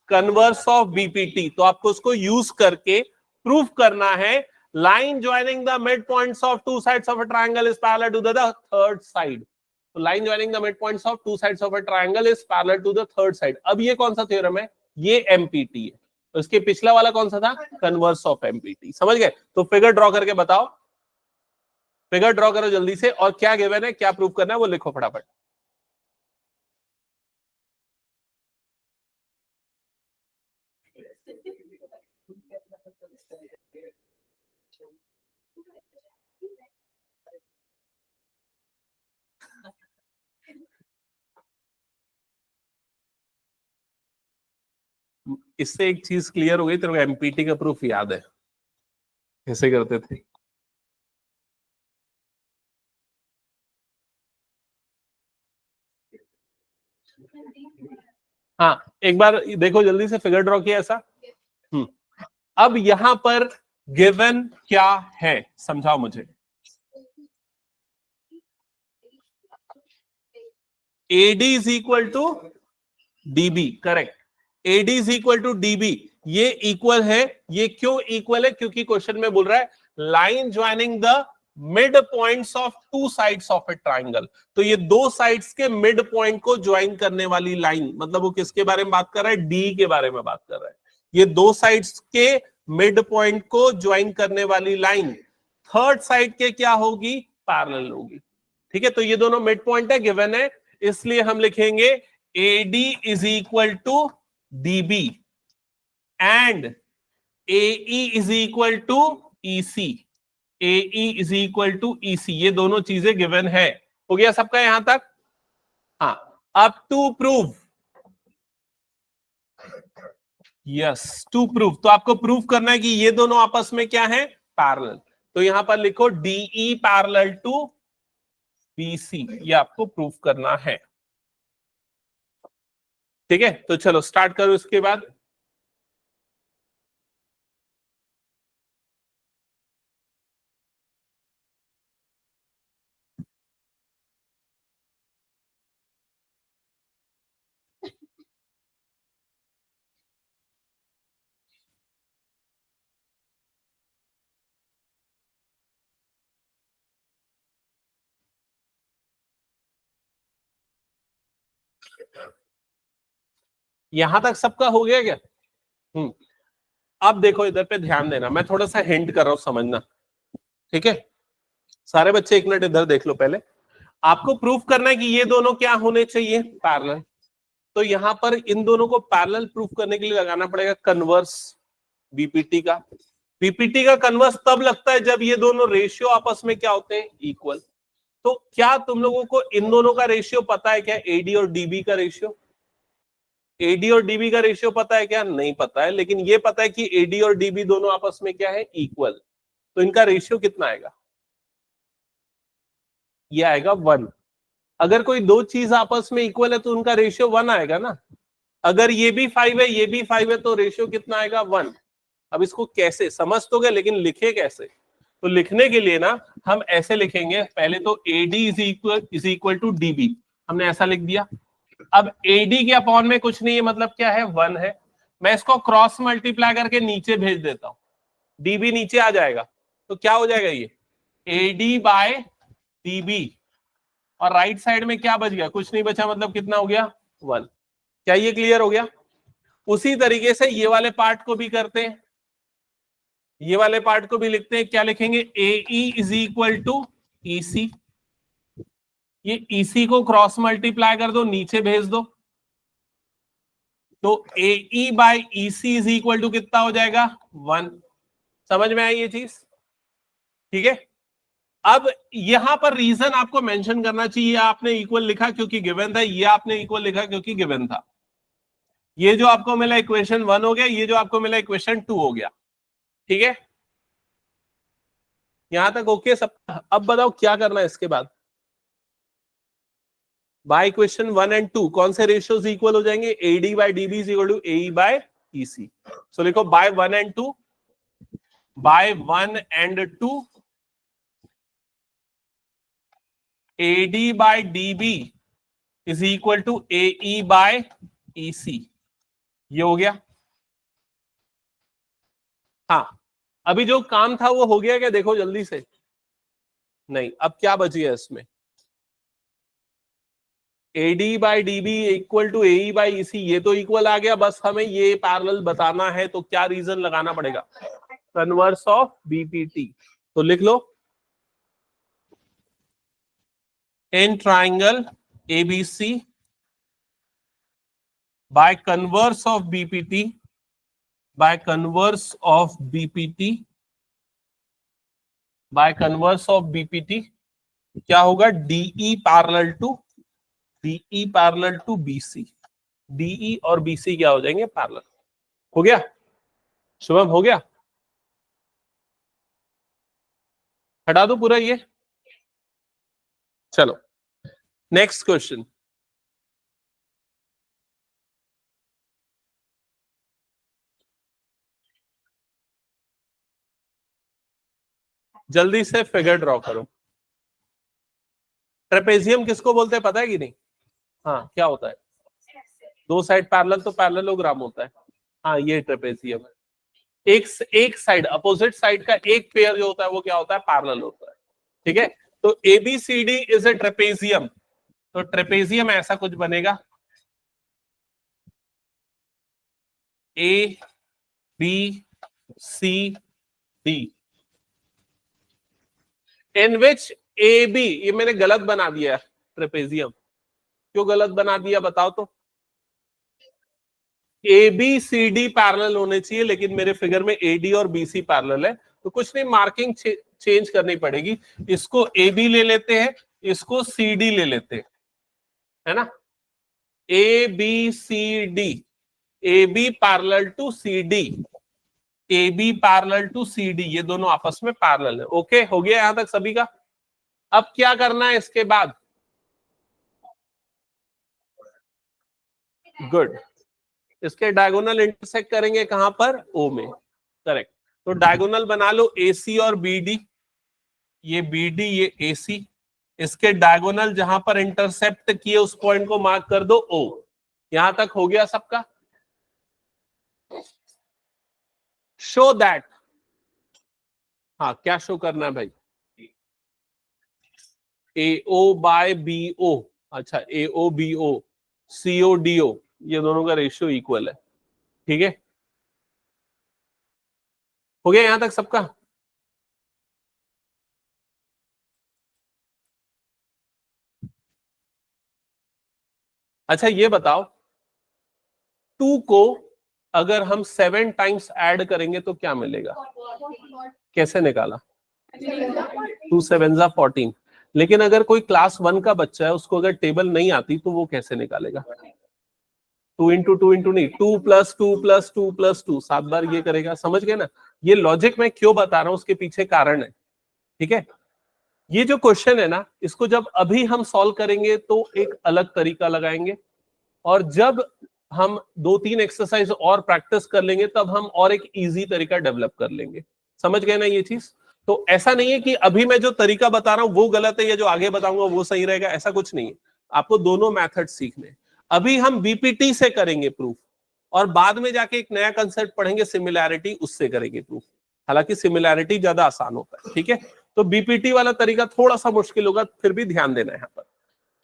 Converse of BPT. तो आपको उसको यूज करके प्रूफ करना है, line joining the mid points of two sides of a triangle is parallel to the third side. तो line joining the mid points of two sides of a triangle is parallel to the third side. अब ये कौन सा theorem है? ये empty है। तो इसके पिछला वाला कौन सा था? Converse of empty. समझ गए? तो फिगर ड्रॉ करके बताओ, फिगर ड्रॉ करो जल्दी से, और क्या गिवन है, क्या प्रूफ करना है वो लिखो फटाफट। इससे एक चीज क्लियर हो गई, तेरे को एमपीटी का प्रूफ याद है कैसे करते थे? हाँ, एक बार देखो जल्दी से, फिगर ड्रॉ किया ऐसा, अब यहां पर गिवन क्या है, समझाओ मुझे। AD is equal to DB, correct. AD is equal to DB, ये इक्वल है। ये क्यों इक्वल है? क्योंकि क्वेश्चन में बोल रहा है line joining the mid points of two sides of A triangle. तो ये दो साइड्स के मिड पॉइंट को ज्वाइन करने वाली लाइन, मतलब वो किसके बारे में बात कर रहा है? D के बारे में बात कर रहा है। ये दो साइड्स के मिड पॉइंट को ज्वाइन करने वाली लाइन थर्ड साइड के क्या होगी? पैरेलल होगी। ठीक है, तो ये दोनों मिड पॉइंट है, गिवन है, इसलिए हम लिखेंगे AD is equal to DB and AE is equal to EC। AE is equal to EC, ये दोनों चीजें गिवन है। हो गया सबका यहां तक? हाँ, अब to prove, yes to prove, तो आपको प्रूव करना है कि ये दोनों आपस में क्या है? पैरेलल। तो यहां पर लिखो DE पैरेलल टू BC, ये आपको प्रूव करना है। ठीक है, तो चलो स्टार्ट करो इसके बाद। यहां तक सबका हो गया क्या? अब देखो इधर पे ध्यान देना, मैं थोड़ा सा हिंट कर रहा हूं, समझना। ठीक है, सारे बच्चे एक मिनट इधर देख लो पहले। आपको प्रूफ करना है कि ये दोनों क्या होने चाहिए? पैरेलल। तो यहां पर इन दोनों को पैरेलल प्रूफ करने के लिए लगाना पड़ेगा कन्वर्स बीपीटी का। बीपीटी का कन्वर्स तब लगता है जब ये दोनों रेशियो आपस में क्या होते हैं? इक्वल। तो क्या तुम लोगों को इन दोनों का रेशियो पता है क्या? एडी और डीबी का रेशियो? एडी और डीबी का रेशियो पता है क्या? नहीं पता है, लेकिन ये पता है कि एडी और डीबी दोनों आपस में क्या है? इक्वल। तो इनका रेशियो कितना आएगा? ये आएगा 1। अगर कोई दो चीज आपस में इक्वल है तो उनका रेशियो 1 आएगा ना। अगर ये भी 5 है, ये भी 5 है, तो रेशियो कितना आएगा? 1। अब इसको कैसे समझ तो गए, लेकिन लिखे कैसे? तो लिखने के लिए ना हम ऐसे लिखेंगे, पहले तो AD is equal to DB, हमने ऐसा लिख दिया। अब एडी के अपॉन में कुछ नहीं है, मतलब क्या है? 1 है। मैं इसको क्रॉस मल्टीप्लाई करके नीचे भेज देता हूं, डीबी नीचे आ जाएगा। तो क्या हो जाएगा? ये एडी बाय डीबी, और राइट साइड में क्या बच गया? कुछ नहीं बचा, मतलब कितना हो गया? 1। क्या ये क्लियर हो गया? उसी तरीके से ये वाले पार्ट को भी करते हैं, ये वाले पार्ट को भी लिखते हैं। क्या लिखेंगे? AE is equal to EC। ये EC को क्रॉस मल्टीप्लाई कर दो, नीचे भेज दो, तो AE by EC is equal to कितना हो जाएगा? 1। समझ में आई ये चीज? ठीक है, अब यहां पर रीजन आपको मेंशन करना चाहिए, आपने इक्वल लिखा क्योंकि गिवन था, ये आपने इक्वल लिखा क्योंकि गिवन था। ये जो आपको मिला इक्वेशन 1 हो गया, ये जो आपको मिला इक्वेशन 2 हो गया। ठीक है, यहां तक ओके सब? अब बताओ क्या करना है इसके बाद? बाय इक्वेशन 1 एंड 2 कौन से रेशियोज इक्वल हो जाएंगे? AD by DB is equal to AE by EC। So लिखो by 1 and 2, by 1 and 2 AD by DB is equal to AE by EC। ये हो गया। हाँ, अभी जो काम था वो हो गया क्या? देखो जल्दी से। नहीं, अब क्या बच गया इसमें? AD by DB equal to AE by EC, ये तो इक्वल आ गया, बस हमें ये पैरेलल बताना है। तो क्या रीजन लगाना पड़ेगा? Converse of BPT। तो लिख लो, in triangle ABC by converse of BPT, by converse of BPT, by converse of BPT क्या होगा? DE parallel to BC। DE और BC क्या हो जाएंगे? पैरेलल। हो गया शुभम? हो गया? हटा दो पूरा ये। चलो नेक्स्ट क्वेश्चन। जल्दी से फिगर ड्रॉ करो। ट्रेपेजियम किसको बोलते हैं पता है कि नहीं? हाँ, क्या होता है? दो साइड पैरेलल तो पैरेललोग्राम होता है। हाँ, ये ट्रेपेजियम है। एक साइड, अपोजिट साइड का एक पेयर जो होता है वो क्या होता है? पैरेलल होता है। ठीक है, तो एबीसीडी इज ए ट्रेपेजियम। तो ट्रेपेजियम ऐसा कुछ बनेगा, A B C D, in which A B, ये मैंने गलत बना दिया ट्रेपेजियम। क्यों गलत बना दिया बताओ तो? A B C D parallel होने चाहिए, लेकिन मेरे फिगर में ए डी और बी सी पैरेलल है, तो कुछ नहीं, मार्किंग चेंज करनी पड़ेगी। इसको ए बी ले लेते हैं, इसको सी डी ले लेते हैं, है ना? A B C D, A B parallel to C D, A B parallel to C D, ये दोनों आपस में पैरेलल है। ओके, हो गया यहां तक सभी का? अब क्या करना है इसके बाद? गुड, इसके डायगोनल इंटरसेक्ट करेंगे कहां पर? ओ में, करेक्ट। तो डायगोनल बना लो AC और BD, ये BD ये AC, इसके डायगोनल जहां पर इंटरसेप्ट किए उस पॉइंट को मार्क कर दो O। यहां तक हो गया सबका? शो दैट, हाँ क्या शो करना है भाई? AO बाय BO, अच्छा AO BO CO DO, ये दोनों का रेशियो इक्वल है। ठीक है, हो गया यहां तक सबका? अच्छा ये बताओ, 2 को अगर हम 7 टाइम्स ऐड करेंगे तो क्या मिलेगा? कैसे निकाला? 2 7 14। लेकिन अगर कोई क्लास 1 का बच्चा है, उसको अगर टेबल नहीं आती तो वो कैसे निकालेगा? 2 नहीं, 2 + 2 + 2 + 2, 7 बार ये करेगा। समझ गए ना? ये लॉजिक मैं क्यों बता रहा हूं, उसके पीछे कारण है। ठीक है, ये जो क्वेश्चन है ना, इसको जब अभी हम सॉल्व करेंगे तो एक अलग तरीका लगाएंगे, और जब हम 2-3 एक्सरसाइज और प्रैक्टिस कर लेंगे तब हम और एक इजी तरीका डेवलप कर लेंगे। समझ गए ना ये चीज? तो ऐसा नहीं है कि अभी मैं जो तरीका बता रहा हूं वो गलत है या जो आगे बताऊंगा वो सही रहेगा, ऐसा कुछ नहीं है। आपको दोनों मेथड सीखने हैं। अभी हम बीपीटी से करेंगे प्रूफ, और बाद में जाके एक नया कंसेप्ट पढ़ेंगे सिमिलैरिटी, उससे करेंगे प्रूफ। हालांकि सिमिलैरिटी ज्यादा आसान होता है। ठीक है, तो बीपीटी वाला तरीका थोड़ा सा मुश्किल होगा, फिर भी ध्यान देना है यहाँ पर।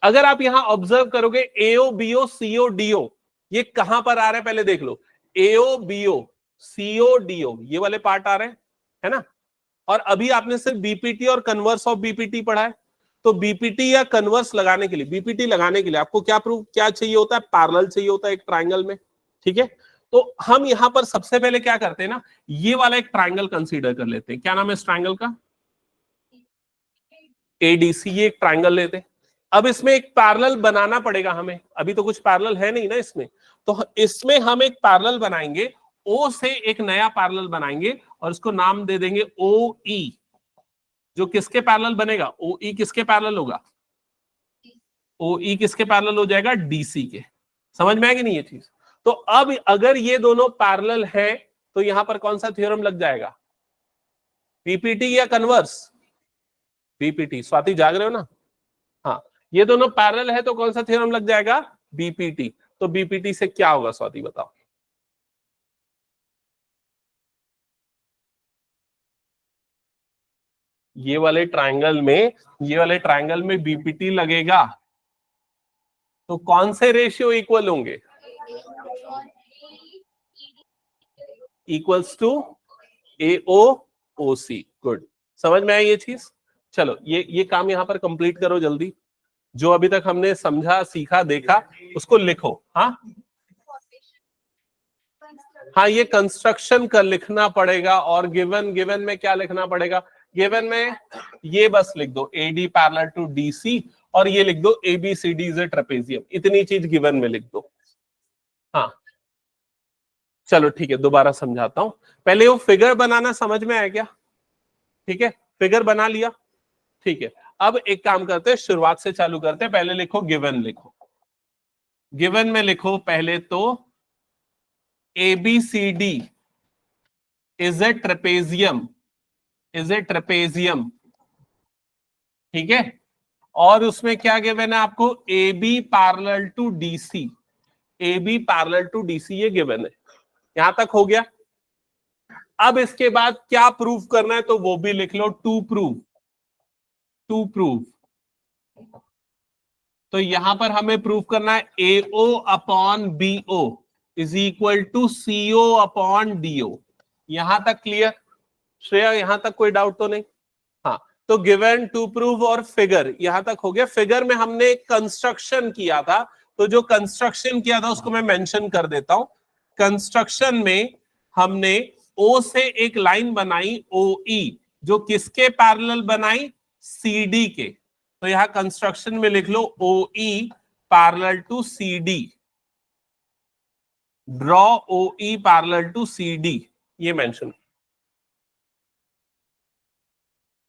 अगर आप यहां ऑब्जर्व करोगे एओ बीओ सीओ डीओ, ये कहां पर आ रहे हैं पहले देख लो। एओ बीओ सीओ डीओ, ये वाले पार्ट आ रहे हैं, है ना? और अभी आपने सिर्फ बीपीटी और कन्वर्स ऑफ बीपीटी पढ़ा है। तो बीपीटी या कन्वर्स लगाने के लिए, बीपीटी लगाने के लिए आपको क्या प्रूफ क्या चाहिए होता है? पैरेलल चाहिए होता है एक ट्राइंगल में। ठीक है, तो हम यहां पर सबसे पहले क्या करते हैं ना, ये वाला एक ट्राइंगल कंसीडर कर लेते हैं। क्या नाम है इस ट्राइंगल का? एडीसी, ये एक ट्राइंगल लेते हैं। अब इसमें एक पैरेलल बनाना पड़ेगा हमें, अभी तो कुछ पैरेलल है नहीं ना इसमें, तो इसमें हम एक पैरेलल बनाएंगे, ओ से एक नया पैरेलल बनाएंगे और इसको नाम दे देंगे ओ ई। जो किसके पैरेलल बनेगा? ओ ई किसके पैरेलल होगा? ओ ई किसके पैरेलल हो जाएगा? डीसी के। समझ में आएगी नहीं ये चीज? तो अब अगर ये दोनों पैरेलल है तो यहां पर कौन सा थ्योरम लग जाएगा? पीपीटी या कन्वर्स? बीपीटी। स्वाति जाग रहे हो ना? हाँ, ये दोनों पैरेलल है तो कौन सा थ्योरम लग जाएगा? बीपीटी। तो बीपीटी से क्या होगा स्वाति बताओ? ये वाले ट्राइंगल में बीपीटी लगेगा तो कौन से रेशियो इक्वल होंगे? Equals to AO OC. Good, समझ में आई ये चीज? चलो ये काम यहां पर कंप्लीट करो जल्दी। जो अभी तक हमने समझा सीखा देखा उसको लिखो। हाँ हाँ, ये कंस्ट्रक्शन का लिखना पड़ेगा, और गिवन में क्या लिखना पड़ेगा? गिवन में ये बस लिख दो AD पैरेलल टू DC, और ये लिख दो ABCD इज ए ट्रेपेजियम। इतनी चीज गिवन में लिख दो। हाँ चलो ठीक है, दोबारा समझाता हूं। पहले वो फिगर बनाना समझ में आया क्या? ठीक है, फिगर बना लिया। ठीक है, अब एक काम करते हैं, शुरुआत से चालू करते हैं। पहले लिखो गिवन, लिखो गिवन में लिखो पहले तो ABCD is a trapezium is a trapezium, ठीक है। और उसमें क्या गिवन है आपको, A B parallel to DC, A B parallel to DC, ये गिवन है। यहां तक हो गया। अब इसके बाद क्या प्रूफ करना है तो वो भी लिख लो, टू प्रूव, टू प्रूव। तो यहां पर हमें प्रूफ करना है AO upon BO is equal to CO upon DO। यहां तक क्लियर श्रेया, यहां तक कोई डाउट तो नहीं? हाँ, तो गिवन, टू प्रूव और फिगर, यहां तक हो गया। फिगर में हमने कंस्ट्रक्शन किया था, तो जो कंस्ट्रक्शन किया था उसको मैं मेंशन कर देता हूं। कंस्ट्रक्शन में हमने O से एक लाइन बनाई OE, जो किसके पैरेलल बनाई, CD के। तो यहां कंस्ट्रक्शन में लिख लो OE parallel to CD, draw OE parallel to CD, ये mention.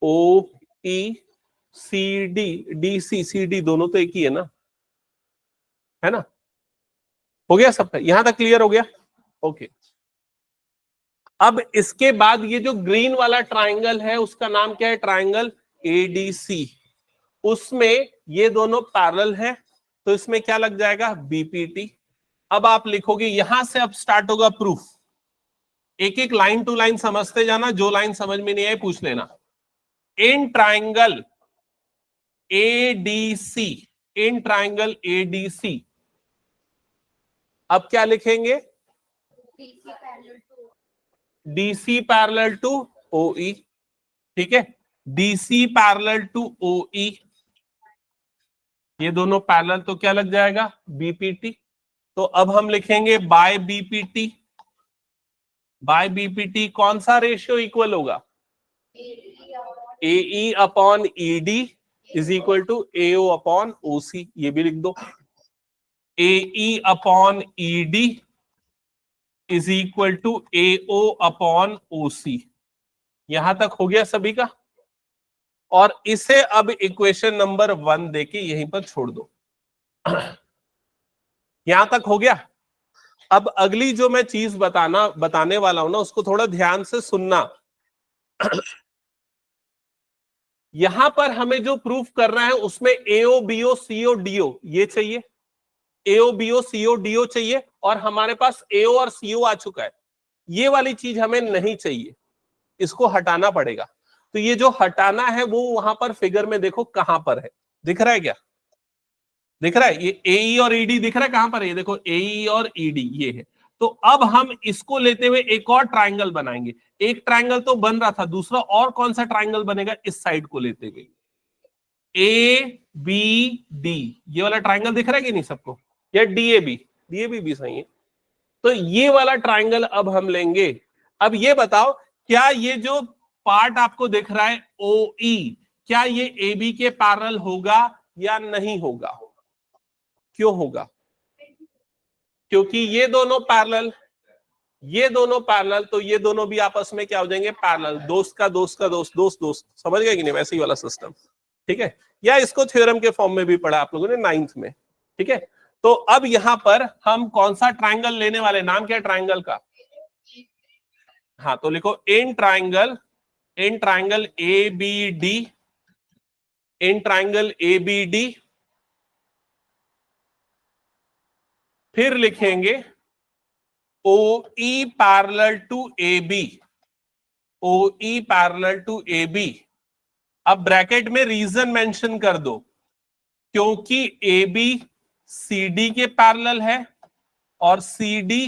OE CD DC CD दोनों तो एक ही है ना, है ना? हो गया सबका, यहां तक क्लियर हो गया? ओके। अब इसके बाद ये जो ग्रीन वाला ट्राइंगल है उसका नाम क्या है, ट्राइंगल ADC। उसमें ये दोनों पैरेलल है, तो इसमें क्या लग जाएगा, BPT। अब आप लिखोगे, यहां से अब स्टार्ट होगा प्रूफ। एक एक लाइन टू लाइन समझते जाना, जो लाइन समझ में नहीं आए पूछ लेना। In triangle ADC, in triangle ADC, अब क्या लिखेंगे, DC पैरेलल टू OE, ठीक है, DC पैरेलल टू OE, ये दोनों पैरेलल, तो क्या लग जाएगा, BPT। तो अब हम लिखेंगे बाय BPT, बाय BPT कौन सा रेशियो इक्वल होगा, AE upon ED is equal to AO upon OC, ये भी लिख दो। AE upon ED is equal to AO upon OC। यहां तक हो गया सभी का। और इसे अब इक्वेशन नंबर 1 देके यहीं पर छोड़ दो। यहां तक हो गया। अब अगली जो मैं चीज बताने वाला हूं ना, उसको थोड़ा ध्यान से सुनना। यहां पर हमें जो प्रूफ करना है उसमें AO BO CO DO ये चाहिए, AO BO CO DO चाहिए, और हमारे पास AO और CO आ चुका है। ये वाली चीज हमें नहीं चाहिए, इसको हटाना पड़ेगा। तो ये जो हटाना है वो वहां पर फिगर में देखो कहां पर है, दिख रहा है क्या, दिख रहा है, ये AE और ED दिख रहा है कहां पर है, ये देखो AE और ED ये है। तो अब हम इसको लेते हुए एक और ट्राइंगल बनाएंगे। एक ट्राइंगल तो बन रहा था, दूसरा और कौन सा ट्राइंगल बनेगा, इस साइड को लेते हुए ABD, ये वाला ट्राइंगल दिख रहा है कि नहीं सबको, या DAB, DAB भी सही है। तो ये वाला ट्राइंगल अब हम लेंगे। अब ये बताओ, क्या ये जो पार्ट आपको दिख रहा है OE, क्या ये AB के पैरेलल होगा या नहीं होगा? क्यों होगा? क्योंकि ये दोनों पैरेलल, ये दोनों पैरेलल, तो ये दोनों भी आपस में क्या हो जाएंगे, पैरेलल। दोस्त का दोस्त का दोस्त, दोस्त दोस्त, समझ गए कि नहीं, वैसे ही वाला सिस्टम, ठीक है। या इसको थ्योरम के फॉर्म में भी पढ़ा आप लोगों ने 9th में, ठीक है। तो अब यहां पर हम कौन सा ट्राइंगल लेने वाले, नाम क्या है ट्राइंगल का, हाँ तो लिखो in triangle, in triangle ABD, in triangle ABD, फिर लिखेंगे OE parallel to AB, OE parallel to AB। अब ब्रैकेट में रीजन मेंशन कर दो, क्योंकि AB CD के पैरेलल है और CD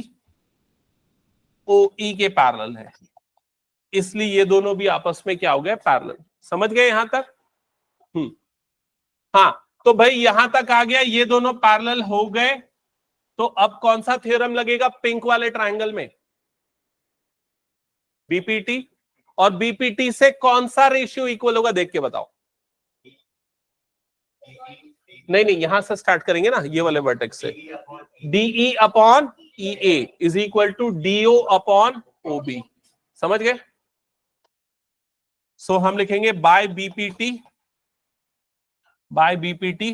OE के पैरेलल है, इसलिए ये दोनों भी आपस में क्या हो गए, पैरेलल। समझ गए यहां तक? हाँ, तो भाई यहां तक आ गया, ये दोनों पैरेलल हो गए। तो अब कौन सा थ्योरम लगेगा पिंक वाले ट्राइंगल में, BPT। और BPT से कौन सा रेशियो इक्वल होगा देख के बताओ। नहीं नहीं, यहां से स्टार्ट करेंगे ना, ये वाले वर्टेक्स से। DE upon EA is equal to DO upon OB, समझ गए? सो हम लिखेंगे by BPT, by BPT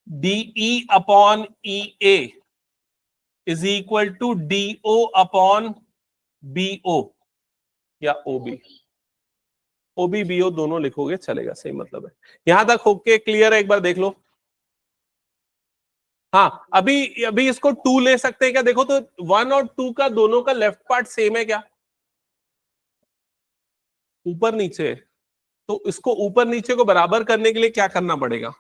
DE upon EA is equal to DO upon BO या OB। ओबी बीओ दोनों लिखोगे चलेगा, सही मतलब है। यहां तक होके क्लियर है, एक बार देख लो। हाँ, अभी अभी इसको 2 ले सकते हैं क्या? देखो तो 1 और 2 का दोनों का लेफ्ट पार्ट सेम है क्या? ऊपर नीचे। तो इसको ऊपर नीचे को बराबर करने के लिए क्या करना पड़ेगा?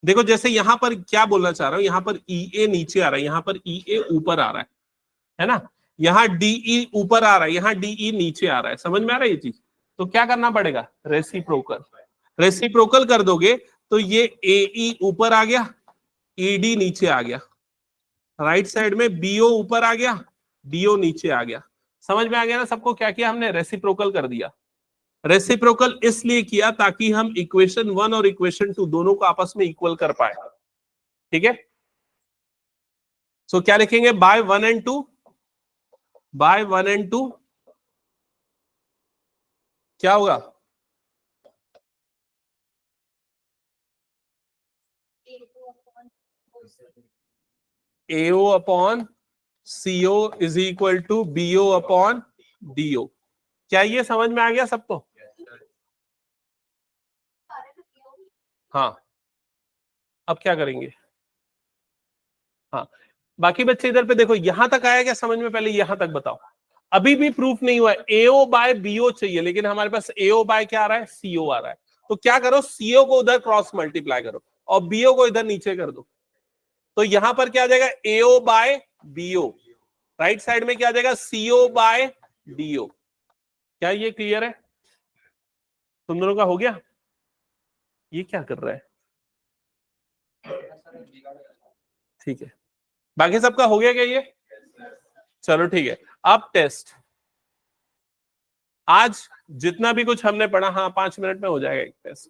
देखो जैसे यहां पर क्या बोलना चाह रहा हूं, यहां पर ई ए नीचे आ रहा है, यहां पर ई ए ऊपर आ रहा है ना? यहाँ डीई ऊपर आ रहा है, यहाँ डीई नीचे आ रहा है, समझ में आ रहा है ये चीज? तो क्या करना पड़ेगा? रेसिप्रोकल। रेसिप्रोकल कर दोगे तो ये एई ऊपर आ गया, ईडी नीचे आ गया, राइट साइड में बीओ ऊपर आ गया, डीओ नीचे आ गया। समझ में आ गया ना सबको? क्या किया हमने? रेसिप्रोकल कर दिया। रेसिप्रोकल इसलिए किया ताकि हम इक्वेशन 1 और इक्वेशन 2 दोनों को आपस में इक्वल कर पाए। ठीक है, सो क्या लिखेंगे? बाय 1 एंड 2, बाय 1 एंड 2 क्या होगा? AO upon CO is equal to BO upon DO। क्या ये समझ में आ गया सबको? हाँ, अब क्या करेंगे? हाँ, बाकी बच्चे इधर पे देखो, यहां तक आया क्या समझ में? पहले यहां तक बताओ। अभी भी प्रूफ नहीं हुआ है, AO बाय BO चाहिए, लेकिन हमारे पास AO बाय क्या आ रहा है? CO आ रहा है। तो क्या करो, CO को उधर क्रॉस मल्टीप्लाई करो और BO को इधर नीचे कर दो। तो यहां पर क्या आ जाएगा? AO by BO। Right side में क्या आ जाएगा? CO by DO। क्या ये क्लियर है? तुम दोनों का हो गया? ये क्या कर रहा है? ठीक है, बाकी सबका हो गया क्या ये? चलो ठीक है। अब टेस्ट, आज जितना भी कुछ हमने पढ़ा, हाँ 5 मिनट में हो जाएगा एक टेस्ट।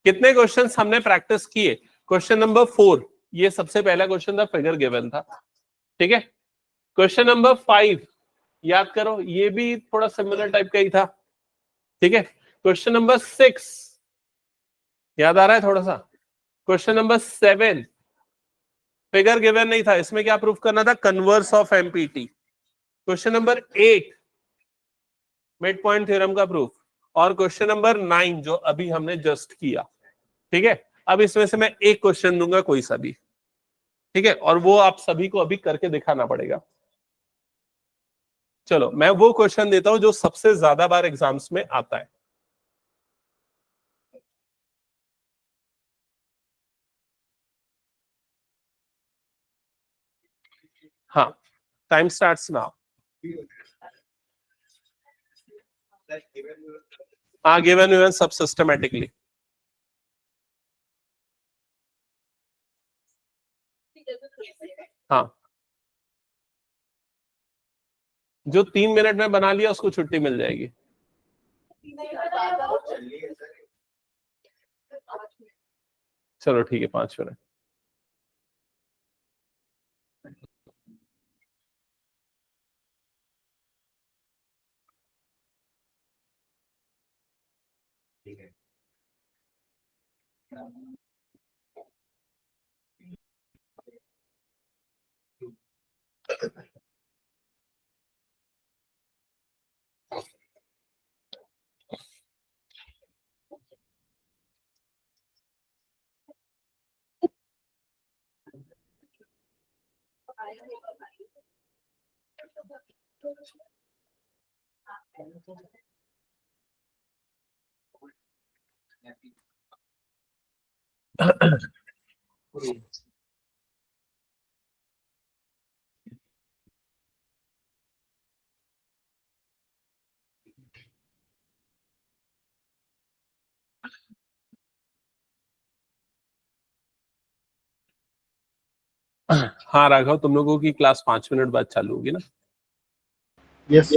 कितने क्वेश्चंस हमने प्रैक्टिस किए? क्वेश्चन नंबर 4, ये सबसे पहला क्वेश्चन था, फिगर गिवन था। ठीक है, क्वेश्चन नंबर 5 याद करो, ये भी थोड़ा सिमिलर टाइप का ही था। ठीक है, क्वेश्चन नंबर 6 याद आ रहा है थोड़ा सा? क्वेश्चन नंबर 7 फिगर गिवन नहीं था, इसमें क्या प्रूफ करना था? Converse of empty. Question number 8 mid point theorem का प्रूफ। और क्वेश्चन नंबर 9 जो अभी हमने जस्ट किया। ठीक है, अब इसमें से मैं एक क्वेश्चन दूंगा कोई सा भी। ठीक है, और वो आप सभी को अभी करके दिखाना पड़ेगा। चलो मैं वो क्वेश्चन देता हूं जो सबसे ज्यादा बार एग्जाम्स में आता है। हाँ, टाइम स्टार्ट्स नाउ। हाँ, गिवन सब सिस्टमैटिकली। हाँ, जो 3 मिनट में बना लिया उसको छुट्टी मिल जाएगी। चलो ठीक है, 5 मिनट। हाँ राघव, तुम लोगों की क्लास 5 मिनट बाद चालू होगी ना? यस।